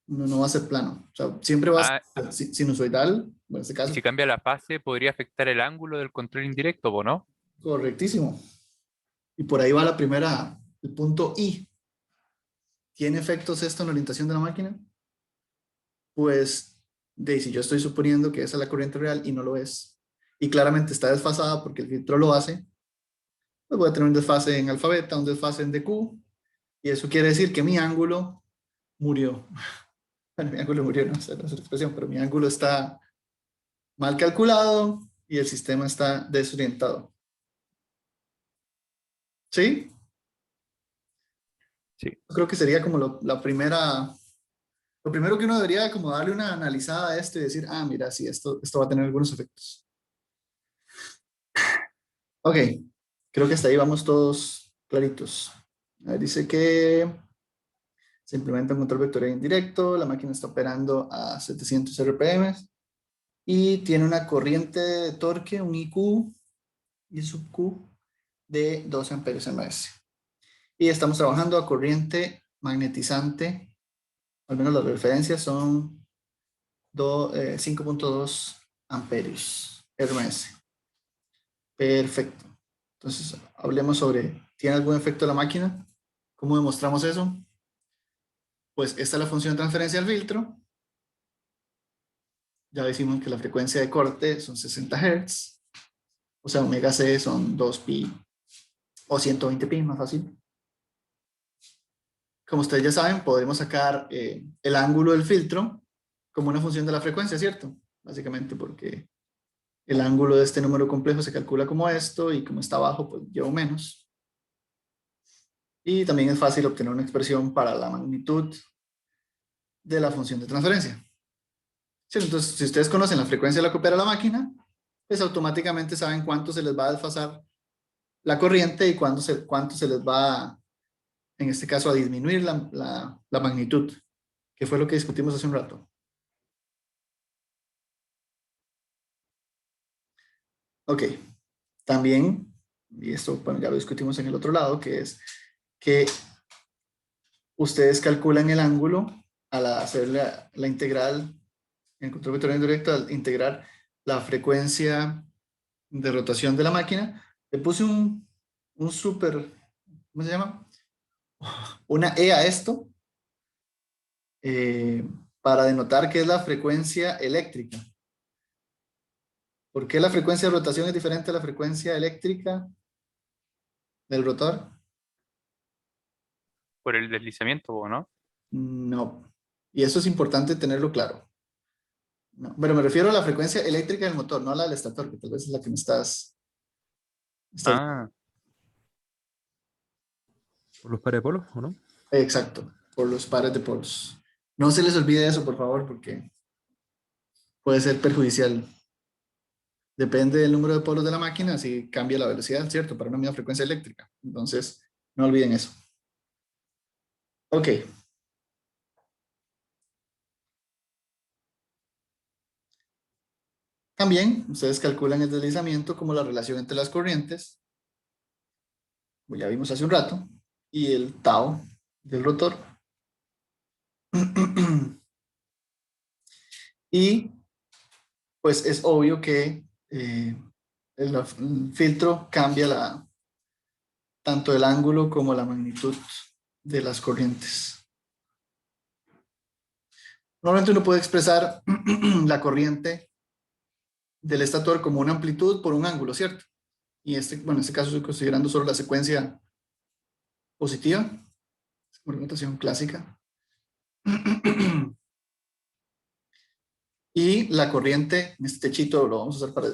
A: No va a ser plano. O sea, siempre va a
F: Ah,
A: ser sinusoidal, en este
F: y
A: caso,
F: si cambia la fase, podría afectar el ángulo del control indirecto, ¿o no?
A: correctísimo. Y por ahí va el punto I. ¿Tiene efectos esto en la orientación de la máquina? Pues, si yo estoy suponiendo que esa es la corriente real y no lo es, y claramente está desfasada porque el filtro lo hace, pues voy a tener un desfase en alfa beta, un desfase en DQ, y eso quiere decir que mi ángulo murió. Bueno, mi ángulo murió, no sé la expresión, pero mi ángulo está mal calculado y el sistema está desorientado. ¿Sí?
F: Sí.
A: Creo que sería como lo primero que uno debería como darle una analizada a esto y decir, ah, mira, sí, esto va a tener algunos efectos. Ok, creo que hasta ahí vamos todos claritos. A ver, dice que se implementa un control vectorial indirecto, la máquina está operando a 700 RPM y tiene una corriente de torque, un IQ y sub Q de 12 amperios ms. Y estamos trabajando a corriente magnetizante, al menos las referencias son 5.2 amperios ms. Perfecto. Entonces, hablemos sobre, ¿tiene algún efecto la máquina? ¿Cómo demostramos eso? Pues esta es la función de transferencia al filtro. Ya decimos que la frecuencia de corte son 60 Hz. O sea, omega C son 2pi o 120pi, más fácil. Como ustedes ya saben, podemos sacar el ángulo del filtro como una función de la frecuencia, ¿cierto? Básicamente porque el ángulo de este número complejo se calcula como esto, y como está abajo, pues llevo menos. Y también es fácil obtener una expresión para la magnitud de la función de transferencia. Sí, entonces, si ustedes conocen la frecuencia de la que opera la máquina, pues automáticamente saben cuánto se les va a desfasar la corriente y cuánto se les va, en este caso, a disminuir la magnitud, que fue lo que discutimos hace un rato. Ok, también, y esto bueno, ya lo discutimos en el otro lado, que es que ustedes calculan el ángulo al hacer la integral en el control vectorial indirecto, al integrar la frecuencia de rotación de la máquina. Le puse un super, ¿cómo se llama? Una E a esto, para denotar que es la frecuencia eléctrica. ¿Por qué la frecuencia de rotación es diferente a la frecuencia eléctrica del rotor?
F: Por el deslizamiento, ¿o no?
A: No. Y eso es importante tenerlo claro. No. Pero me refiero a la frecuencia eléctrica del motor, no a la del estator, que tal vez es la que me estás...
F: Ah,
C: ¿Por los pares de polos o no?
A: Exacto, por los pares de polos. No se les olvide eso, por favor, porque puede ser perjudicial. Depende del número de polos de la máquina, si cambia la velocidad, ¿cierto? Para una misma frecuencia eléctrica. Entonces, no olviden eso. Ok. También, ustedes calculan el deslizamiento como la relación entre las corrientes, como ya vimos hace un rato, y el tau del rotor. Y pues es obvio que el filtro cambia tanto el ángulo como la magnitud de las corrientes. Normalmente uno puede expresar la corriente del estator como una amplitud por un ángulo, ¿cierto? Y bueno, en este caso estoy considerando solo la secuencia positiva, por notación clásica. Y la corriente, en este techito lo vamos a usar para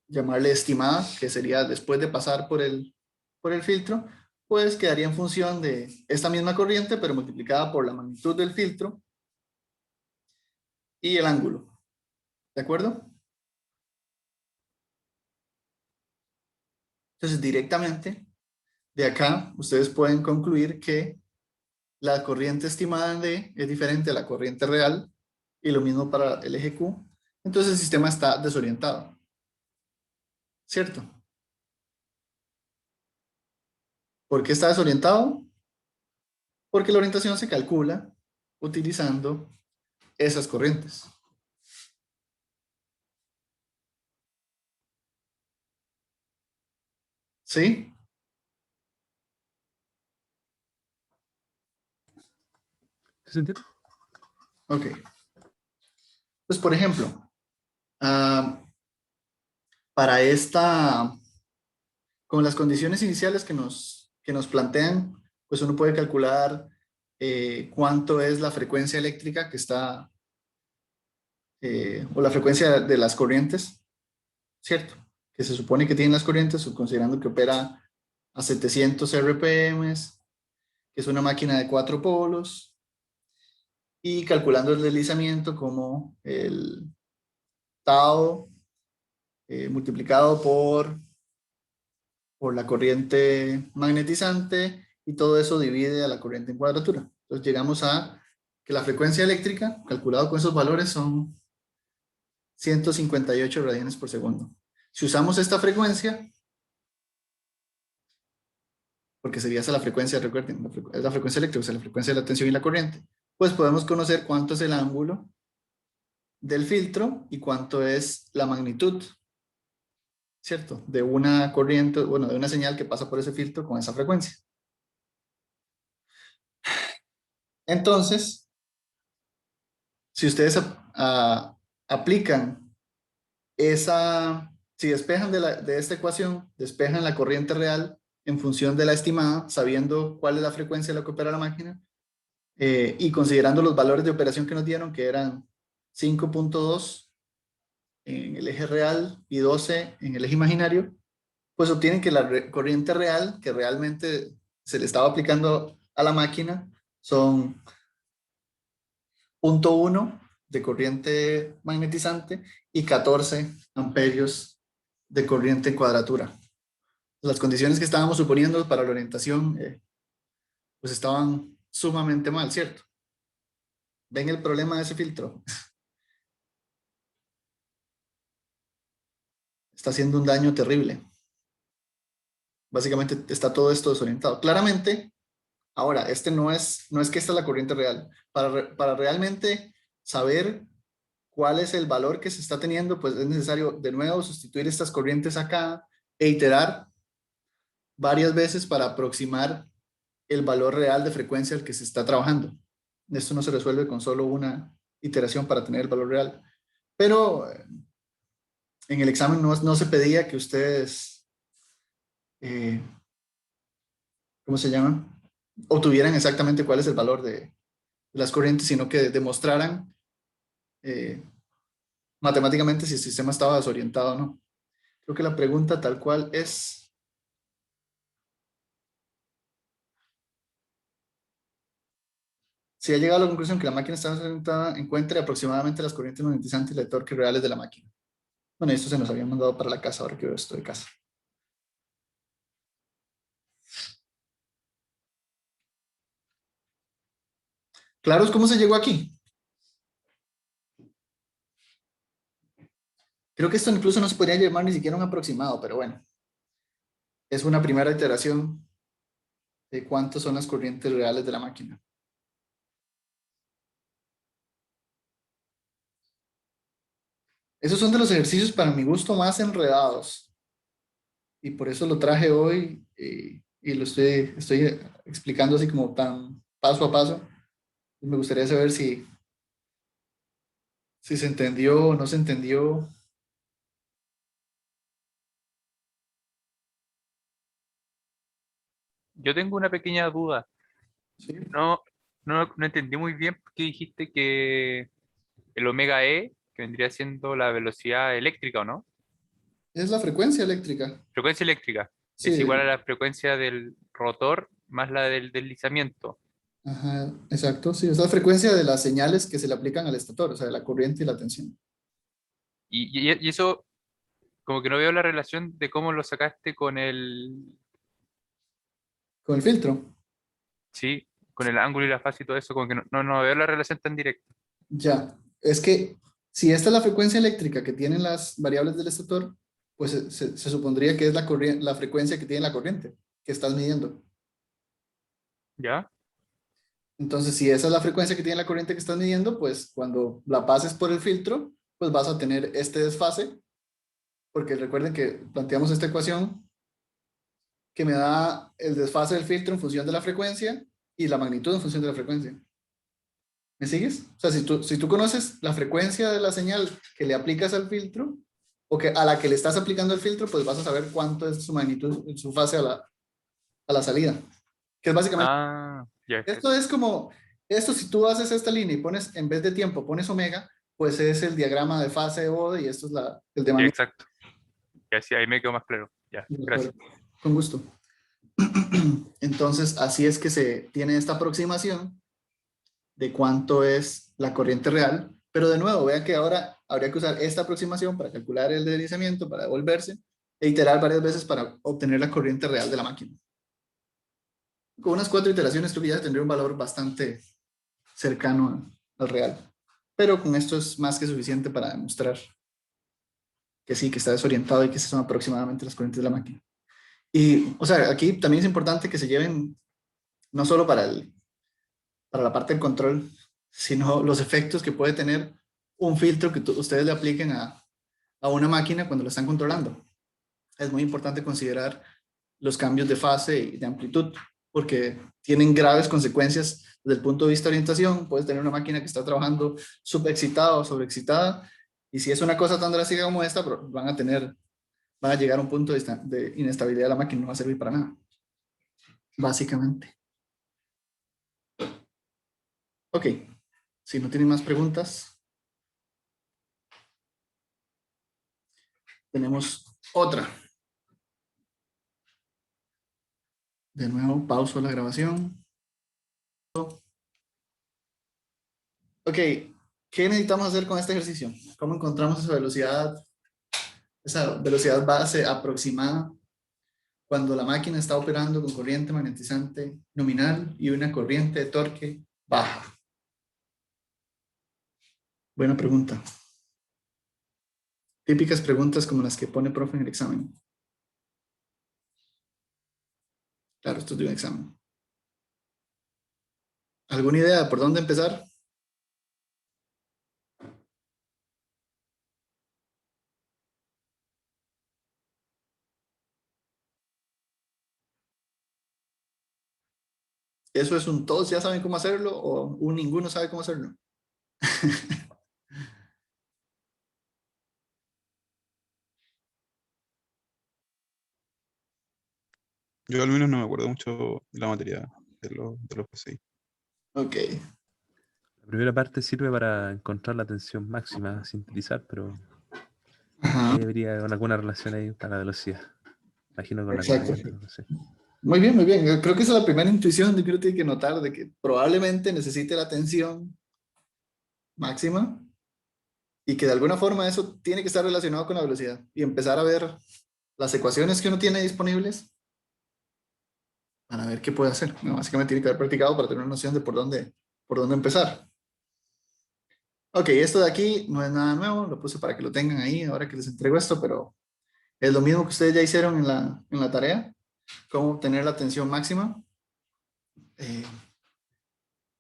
A: llamarle estimada, que sería después de pasar por el filtro, pues quedaría en función de esta misma corriente, pero multiplicada por la magnitud del filtro y el ángulo. ¿De acuerdo? Entonces, directamente de acá, ustedes pueden concluir que la corriente estimada en D es diferente a la corriente real, y lo mismo para el eje Q. Entonces el sistema está desorientado. ¿Cierto? ¿Por qué está desorientado? Porque la orientación se calcula utilizando esas corrientes. ¿Sí?
C: ¿Se entiende?
A: Ok. Pues por ejemplo, para con las condiciones iniciales que nos plantean, pues uno puede calcular cuánto es la frecuencia eléctrica que está, o la frecuencia de las corrientes, ¿cierto? Que se supone que tienen las corrientes, considerando que opera a 700 RPM, que es una máquina de 4 polos, y calculando el deslizamiento como el tau multiplicado por la corriente magnetizante, y todo eso divide a la corriente en cuadratura. Entonces llegamos a que la frecuencia eléctrica, calculado con esos valores, son 158 radianes por segundo. Si usamos esta frecuencia, porque sería esa la frecuencia, recuerden, es la frecuencia eléctrica, o sea, la frecuencia de la tensión y la corriente, pues podemos conocer cuánto es el ángulo del filtro y cuánto es la magnitud, ¿cierto? De una corriente, bueno, de una señal que pasa por ese filtro con esa frecuencia. Entonces, si ustedes aplican si despejan de esta ecuación, despejan la corriente real en función de la estimada, sabiendo cuál es la frecuencia de la que opera la máquina, y considerando los valores de operación que nos dieron, que eran 5.2 en el eje real y 12 en el eje imaginario, pues obtienen que la corriente real que realmente se le estaba aplicando a la máquina son 0.1 de corriente magnetizante y 14 amperios de corriente en cuadratura. Las condiciones que estábamos suponiendo para la orientación pues estaban sumamente mal, ¿cierto? ¿Ven el problema de ese filtro? Está haciendo un daño terrible. Básicamente está todo esto desorientado. Claramente, ahora, no es que esta es la corriente real. Para realmente saber cuál es el valor que se está teniendo, pues es necesario de nuevo sustituir estas corrientes acá e iterar varias veces para aproximar el valor real de frecuencia al que se está trabajando. Esto no se resuelve con solo una iteración para tener el valor real. Pero en el examen no se pedía que ustedes, ¿cómo se llama? Obtuvieran exactamente cuál es el valor de las corrientes, sino que demostraran matemáticamente si el sistema estaba desorientado o no. Creo que la pregunta tal cual es: si ha llegado a la conclusión que la máquina está desorientada, encuentre aproximadamente las corrientes magnetizantes y de torque reales de la máquina. Bueno, esto se nos había mandado para la casa, ahora que veo esto de casa. ¿Claros cómo se llegó aquí? Creo que esto incluso no se podría llamar ni siquiera un aproximado, pero bueno. Es una primera iteración de cuántas son las corrientes reales de la máquina. Esos son de los ejercicios para mi gusto más enredados. Y por eso lo traje hoy y lo estoy explicando así como tan paso a paso. Me gustaría saber si se entendió o no se entendió.
F: Yo tengo una pequeña duda.
A: ¿Sí?
F: No entendí muy bien por qué dijiste que el omega E, que vendría siendo la velocidad eléctrica, ¿o no?
A: Es la frecuencia eléctrica.
F: Frecuencia eléctrica es igual a
A: Sí,
F: la frecuencia del rotor más la del deslizamiento.
A: ajá, exacto. Sí, es la frecuencia de las señales que se le aplican al estator, o sea, de la corriente y la tensión.
F: Y eso, como que no veo la relación de cómo lo sacaste con
A: Con el filtro.
F: sí, con el ángulo y la fase y todo eso, como que no veo la relación tan directa.
A: Ya, es que si esta es la frecuencia eléctrica que tienen las variables del estator, pues se supondría que es la frecuencia que tiene la corriente que estás midiendo.
F: ¿Ya?
A: Entonces, si esa es la frecuencia que tiene la corriente que estás midiendo, pues cuando la pases por el filtro, pues vas a tener este desfase, porque recuerden que planteamos esta ecuación que me da el desfase del filtro en función de la frecuencia y la magnitud en función de la frecuencia. ¿Me sigues? O sea, si tú conoces la frecuencia de la señal que le aplicas al filtro, o que a la que le estás aplicando el filtro, pues vas a saber cuánto es su magnitud, su fase a la salida. Que es básicamente,
F: Ah, ya.
A: esto es como, esto si tú haces esta línea y pones, en vez de tiempo, pones omega, pues es el diagrama de fase de Bode y esto es el de
F: Ya,
A: magnitud.
F: exacto. Ya, sí, ahí me quedó más claro. Ya,
A: De
F: gracias.
A: acuerdo. Con gusto. Entonces, así es que se tiene esta aproximación de cuánto es la corriente real, pero de nuevo, vean que ahora habría que usar esta aproximación para calcular el deslizamiento, para devolverse, e iterar varias veces para obtener la corriente real de la máquina. Con unas 4 iteraciones creo que ya tendría un valor bastante cercano al real, pero con esto es más que suficiente para demostrar que sí, que está desorientado y que esas son aproximadamente las corrientes de la máquina. Y, o sea, aquí también es importante que se lleven, no solo para la parte del control, sino los efectos que puede tener un filtro que ustedes le apliquen a una máquina cuando lo están controlando. Es muy importante considerar los cambios de fase y de amplitud, porque tienen graves consecuencias desde el punto de vista de orientación. Puedes tener una máquina que está trabajando subexcitada o sobreexcitada, y si es una cosa tan drástica como esta, van a llegar a un punto de inestabilidad de la máquina, no va a servir para nada, básicamente. Ok, si no tienen más preguntas. tenemos otra. De nuevo, pauso la grabación. Ok, ¿qué necesitamos hacer con este ejercicio? ¿Cómo encontramos esa velocidad base aproximada cuando la máquina está operando con corriente magnetizante nominal y una corriente de torque baja? Buena pregunta. Típicas preguntas como las que pone profe en el examen. Claro, esto es de un examen. ¿Alguna idea de por dónde empezar? ¿Eso es un todos ya saben cómo hacerlo o un ninguno sabe cómo hacerlo?
D: Yo al menos no me acuerdo mucho de la materia de los PCI.
A: Ok,
C: La primera parte sirve para encontrar la tensión máxima, sintetizar, pero
A: ajá,
C: ahí debería haber alguna relación ahí para la velocidad. Imagino con la
A: exacto.
C: corriente, no sé.
A: Muy bien, muy bien. Yo creo que esa es la primera intuición que uno tiene que notar de que probablemente necesite la tensión máxima y que de alguna forma eso tiene que estar relacionado con la velocidad y empezar a ver las ecuaciones que uno tiene disponibles para ver qué puede hacer. No, básicamente tiene que haber practicado para tener una noción de por dónde empezar. Ok, esto de aquí no es nada nuevo, lo puse para que lo tengan ahí ahora que les entrego esto, pero es lo mismo que ustedes ya hicieron en la tarea, cómo obtener la tensión máxima eh,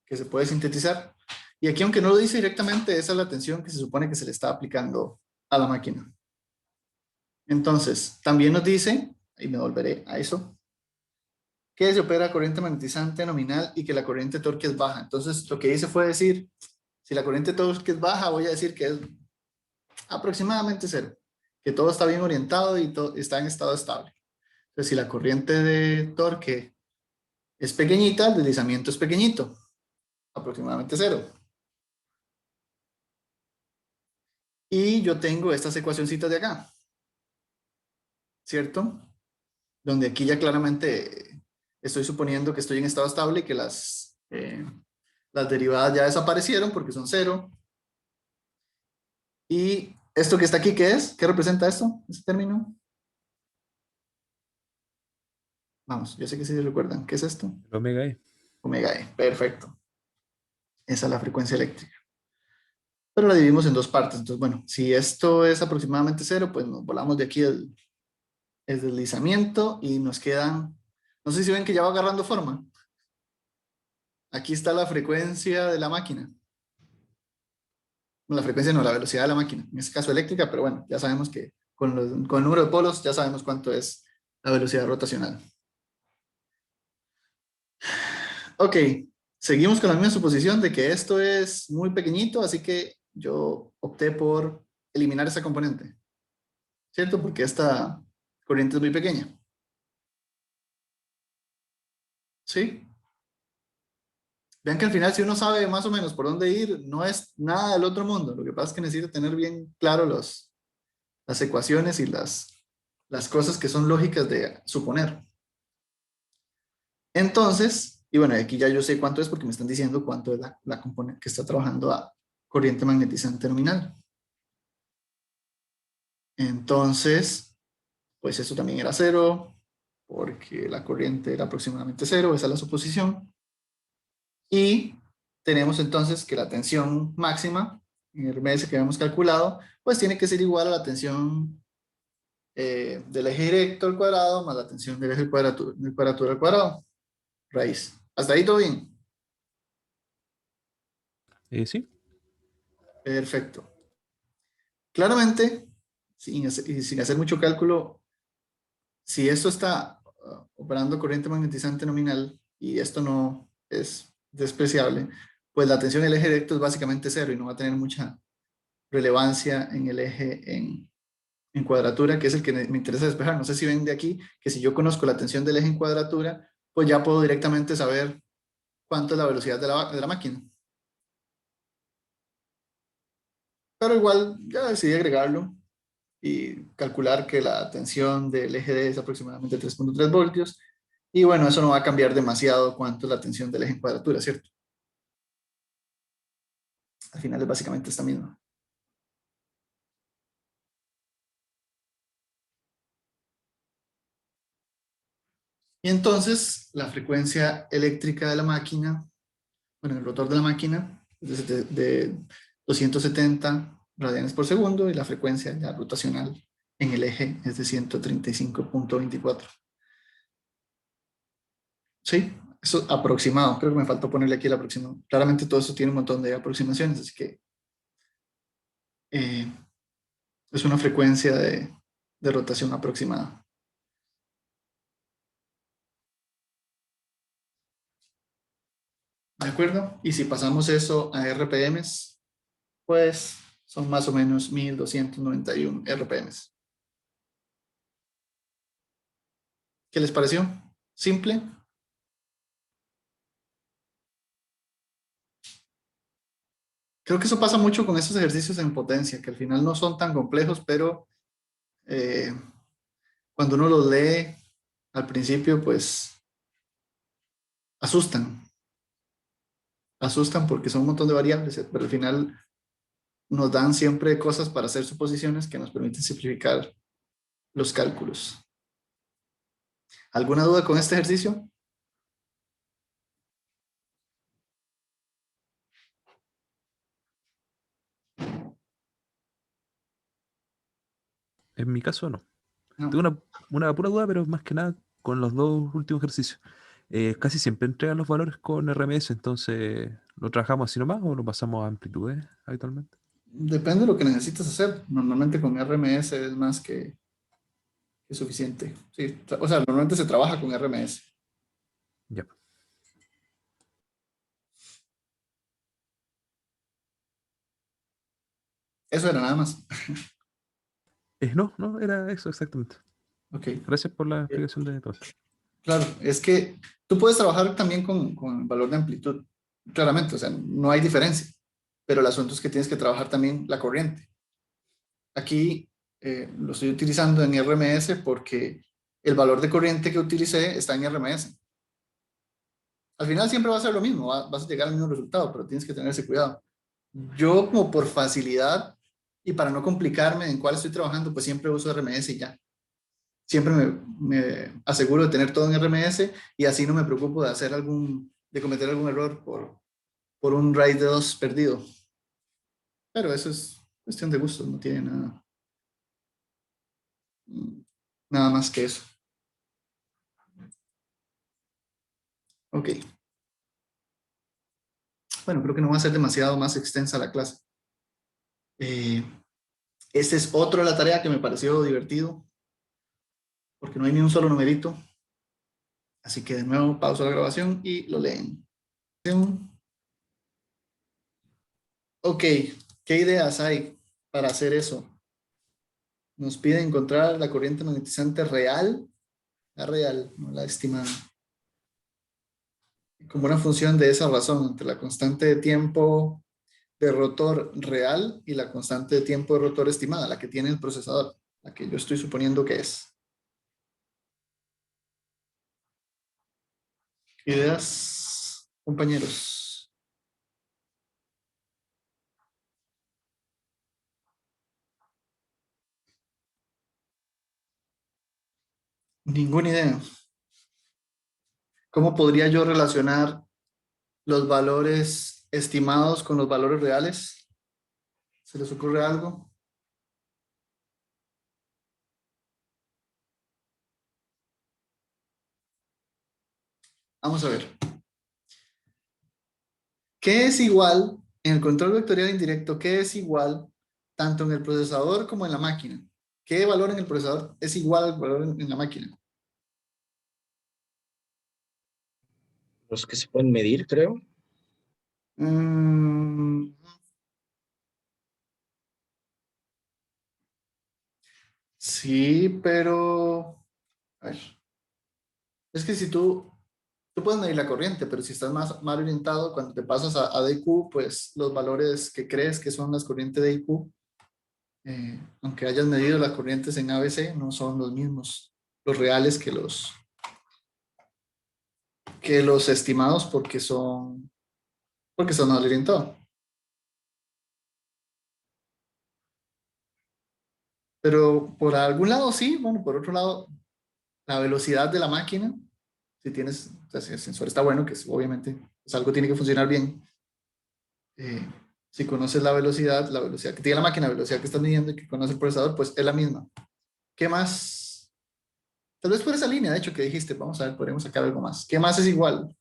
A: que se puede sintetizar. Y aquí, aunque no lo dice directamente, esa es la tensión que se supone que se le está aplicando a la máquina. Entonces, también nos dice, y me volveré a eso, que se opera corriente magnetizante nominal y que la corriente torque es baja. Entonces, lo que hice fue decir, si la corriente torque es baja, voy a decir que es aproximadamente cero, que todo está bien orientado y todo está en estado estable. Entonces, si la corriente de torque es pequeñita, el deslizamiento es pequeñito, aproximadamente cero. Y yo tengo estas ecuacioncitas de acá, ¿cierto? Donde aquí ya claramente estoy suponiendo que estoy en estado estable y que las derivadas ya desaparecieron porque son cero. Y esto que está aquí, ¿qué es? ¿Qué representa esto? ¿Este término? Vamos, yo sé que sí recuerdan. ¿Qué es esto?
C: El omega E.
A: Omega E, perfecto. Esa es la frecuencia eléctrica. Pero la dividimos en dos partes. Entonces, bueno, si esto es aproximadamente cero, pues nos volamos de aquí el deslizamiento y nos quedan, no sé si ven que ya va agarrando forma. Aquí está la frecuencia de la máquina. No, la frecuencia no, la velocidad de la máquina. En este caso eléctrica, pero bueno, ya sabemos que con el número de polos ya sabemos cuánto es la velocidad rotacional. Ok, seguimos con la misma suposición de que esto es muy pequeñito, así que yo opté por eliminar esa componente, ¿cierto? Porque esta corriente es muy pequeña. ¿Sí? Vean que al final si uno sabe más o menos por dónde ir, no es nada del otro mundo. Lo que pasa es que necesita tener bien claro las ecuaciones y las cosas que son lógicas de suponer. Entonces, y bueno, aquí ya yo sé cuánto es porque me están diciendo cuánto es la componente que está trabajando a corriente magnetizante nominal. Entonces, pues eso también era cero, porque la corriente era aproximadamente cero, esa es la suposición. Y tenemos entonces que la tensión máxima en RMS que habíamos calculado, pues tiene que ser igual a la tensión del eje directo al cuadrado más la tensión del eje cuadratura al cuadrado, raíz. ¿Hasta ahí todo bien?
C: Sí,
A: Perfecto. Claramente, sin hacer mucho cálculo, si esto está operando corriente magnetizante nominal y esto no es despreciable, pues la tensión del eje recto es básicamente cero y no va a tener mucha relevancia en el eje en cuadratura, que es el que me interesa despejar. No sé si ven de aquí que si yo conozco la tensión del eje en cuadratura, pues ya puedo directamente saber cuánto es la velocidad de la máquina. Pero igual ya decidí agregarlo y calcular que la tensión del eje D es aproximadamente 3.3 voltios. Y bueno, eso no va a cambiar demasiado cuánto es la tensión del eje en cuadratura, ¿cierto? Al final es básicamente esta misma. Y entonces la frecuencia eléctrica de la máquina, bueno, el rotor de la máquina es de 270 radianes por segundo y la frecuencia ya rotacional en el eje es de 135.24. Sí, eso aproximado. Creo que me faltó ponerle aquí el aproximado. Claramente todo eso tiene un montón de aproximaciones, así que es una frecuencia de rotación aproximada. ¿De acuerdo? Y si pasamos eso a RPMs, pues son más o menos 1291 RPMs. ¿Qué les pareció? ¿Simple? Creo que eso pasa mucho con estos ejercicios en potencia, que al final no son tan complejos, pero cuando uno los lee al principio, pues asustan. Asustan porque son un montón de variables, pero al final nos dan siempre cosas para hacer suposiciones que nos permiten simplificar los cálculos. ¿Alguna duda con este ejercicio?
C: En mi caso, no.
A: No.
C: Tengo una pura duda, pero más que nada con los dos últimos ejercicios. Casi siempre entregan los valores con RMS, entonces, ¿lo trabajamos así nomás o lo pasamos a amplitudes habitualmente?
A: Depende de lo que necesites hacer. Normalmente con RMS es más que suficiente. Sí, o sea, normalmente se trabaja con RMS.
C: Ya.
A: Eso era nada más.
C: No, era eso exactamente.
A: Ok.
C: Gracias por la explicación de todo esto.
A: Claro, es que tú puedes trabajar también con el valor de amplitud. Claramente, o sea, no hay diferencia. Pero el asunto es que tienes que trabajar también la corriente. Aquí lo estoy utilizando en RMS porque el valor de corriente que utilicé está en RMS. Al final siempre va a ser lo mismo, vas a llegar al mismo resultado, pero tienes que tener ese cuidado. Yo, como por facilidad y para no complicarme en cuál estoy trabajando, pues siempre uso RMS y ya. Siempre me aseguro de tener todo en RMS y así no me preocupo de cometer algún error por un RAID de 2 perdido. Pero eso es cuestión de gusto, no tiene nada más que eso. Ok. Bueno, creo que no va a ser demasiado más extensa la clase. Este es otro de la tarea que me pareció divertido, porque no hay ni un solo numerito. Así que de nuevo pauso la grabación y lo leen. Ok, ¿qué ideas hay para hacer eso? Nos pide encontrar la corriente magnetizante real, la real, no la estimada, como una función de esa razón entre la constante de tiempo de rotor real y la constante de tiempo de rotor estimada, la que tiene el procesador, la que yo estoy suponiendo que es. ¿Ideas, compañeros? Ninguna idea. ¿Cómo podría yo relacionar los valores estimados con los valores reales? ¿Se les ocurre algo? Vamos a ver. ¿Qué es igual en el control vectorial indirecto? ¿Qué es igual tanto en el procesador como en la máquina? ¿Qué valor en el procesador es igual al valor en la máquina?
B: Los que se pueden medir, creo.
A: Sí, pero... A ver. Es que si tú puedes medir la corriente, pero si estás más mal orientado, cuando te pasas a DQ, pues los valores que crees que son las corrientes DQ aunque hayas medido las corrientes en ABC, no son los mismos, los reales que los estimados porque son mal orientados. Pero por algún lado sí, bueno, por otro lado, la velocidad de la máquina, si tienes, o sea, si el sensor está bueno, que obviamente pues algo tiene que funcionar bien. Si conoces la velocidad que tiene la máquina, la velocidad que estás midiendo y que conoce el procesador, pues es la misma. ¿Qué más? Tal vez por esa línea, de hecho, que dijiste, vamos a ver, podemos sacar algo más. ¿Qué más es igual?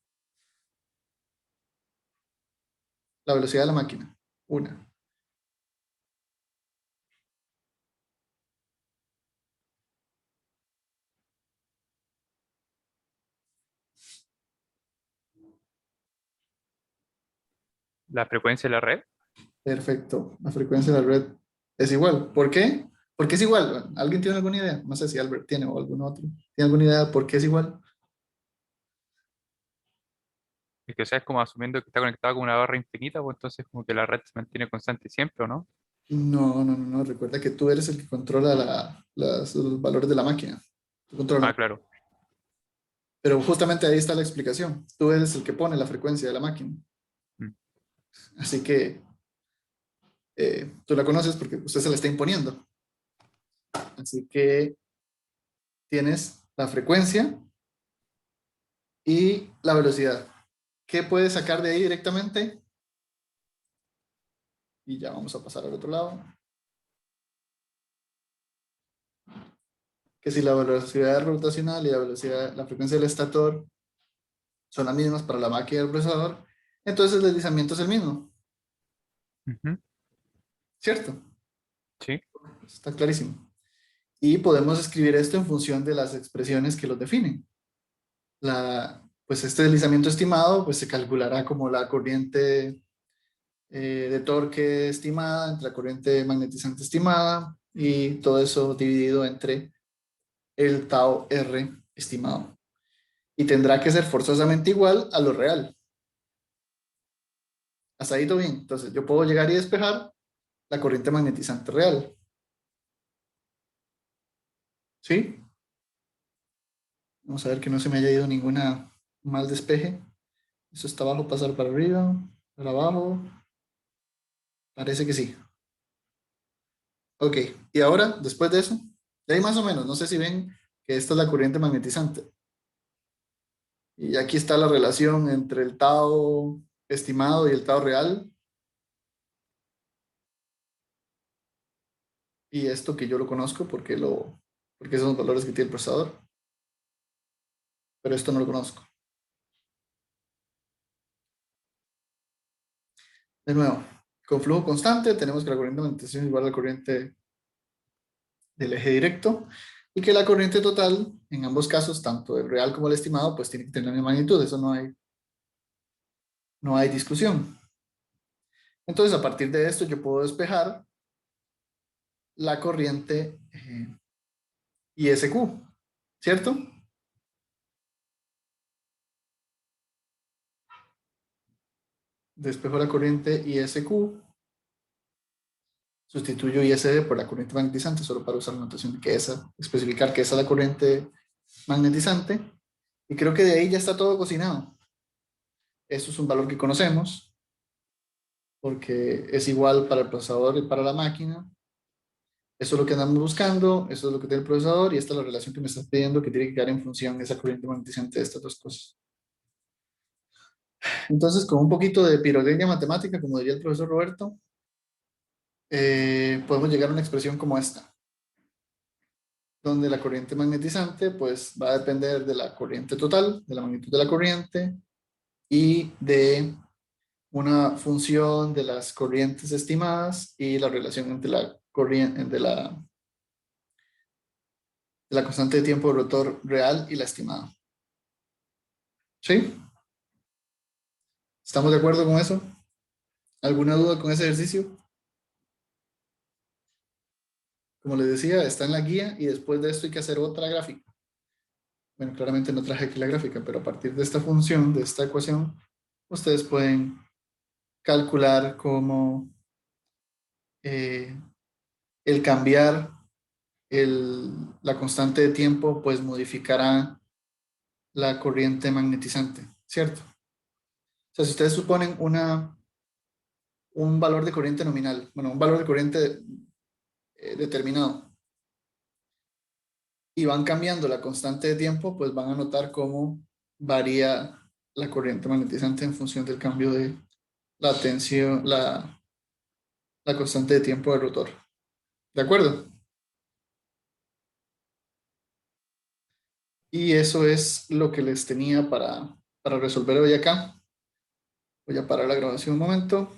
A: La velocidad de la máquina. Una.
F: La frecuencia de la red.
A: Perfecto. La frecuencia de la red es igual. ¿Por qué? ¿Por qué es igual? ¿Alguien tiene alguna idea? No sé si Albert tiene o algún otro. ¿Tiene alguna idea de por qué es igual?
F: Es que, o sea, es como asumiendo que está conectado con una barra infinita, pues entonces como que la red se mantiene constante siempre, ¿o no?
A: No. Recuerda que tú eres el que controla los valores de la máquina. Tú
F: Ah,
A: controlas.
F: claro.
A: Pero justamente ahí está la explicación. Tú eres el que pone la frecuencia de la máquina.
F: Mm.
A: Así que tú la conoces porque usted se la está imponiendo. Así que tienes la frecuencia y la velocidad. ¿Qué puedes sacar de ahí directamente? Y ya vamos a pasar al otro lado. Que si la velocidad rotacional y la frecuencia del estator son las mismas para la máquina y el procesador, entonces el deslizamiento es el mismo,
F: Ujú.
A: ¿cierto?
F: Sí.
A: Está clarísimo. Y podemos escribir esto en función de las expresiones que los definen. Pues este deslizamiento estimado pues se calculará como la corriente de torque estimada entre la corriente magnetizante estimada y todo eso dividido entre el tau R estimado. Y tendrá que ser forzosamente igual a lo real. Hasta ahí todo bien. Entonces yo puedo llegar y despejar la corriente magnetizante real. ¿Sí? Vamos a ver que no se me haya ido ninguna mal despeje. Eso está abajo, pasar para arriba, para abajo. Parece que sí. Ok, y ahora, después de eso, de ahí más o menos, no sé si ven que esta es la corriente magnetizante. Y aquí está la relación entre el tau estimado y el tau real. Y esto que yo lo conozco porque son los valores que tiene el procesador. Pero esto no lo conozco. De nuevo, con flujo constante tenemos que la corriente de magnetización es igual a la corriente del eje directo y que la corriente total, en ambos casos, tanto el real como el estimado, pues tiene que tener la misma magnitud. Eso no hay discusión. Entonces, a partir de esto, yo puedo despejar la corriente ISQ, ¿cierto? Despejo la corriente ISQ, sustituyo ISD por la corriente magnetizante, solo para usar la notación de que especificar que esa es la corriente magnetizante, y creo que de ahí ya está todo cocinado. Eso es un valor que conocemos, porque es igual para el procesador y para la máquina. Eso es lo que andamos buscando, eso es lo que tiene el procesador, y esta es la relación que me estás pidiendo que tiene que quedar en función de esa corriente magnetizante de estas dos cosas. Entonces, con un poquito de pirotecnia matemática, como diría el profesor Roberto, podemos llegar a una expresión como esta, donde la corriente magnetizante pues va a depender de la corriente total, de la magnitud de la corriente y de una función de las corrientes estimadas y la relación entre la corriente de la constante de tiempo de rotor real y la estimada. ¿Sí? ¿Estamos de acuerdo con eso? ¿Alguna duda con ese ejercicio? Como les decía, está en la guía y después de esto hay que hacer otra gráfica. Bueno, claramente no traje aquí la gráfica, pero a partir de esta función, de esta ecuación, ustedes pueden calcular cómo el cambiar la constante de tiempo, pues modificará la corriente magnetizante, ¿cierto? O sea, si ustedes suponen un valor de corriente nominal, bueno, un valor de corriente determinado, y van cambiando la constante de tiempo, pues van a notar cómo varía la corriente magnetizante en función del cambio de la tensión, la constante de tiempo del rotor. ¿De acuerdo? Y eso es lo que les tenía para resolver hoy acá. Voy a parar la grabación un momento.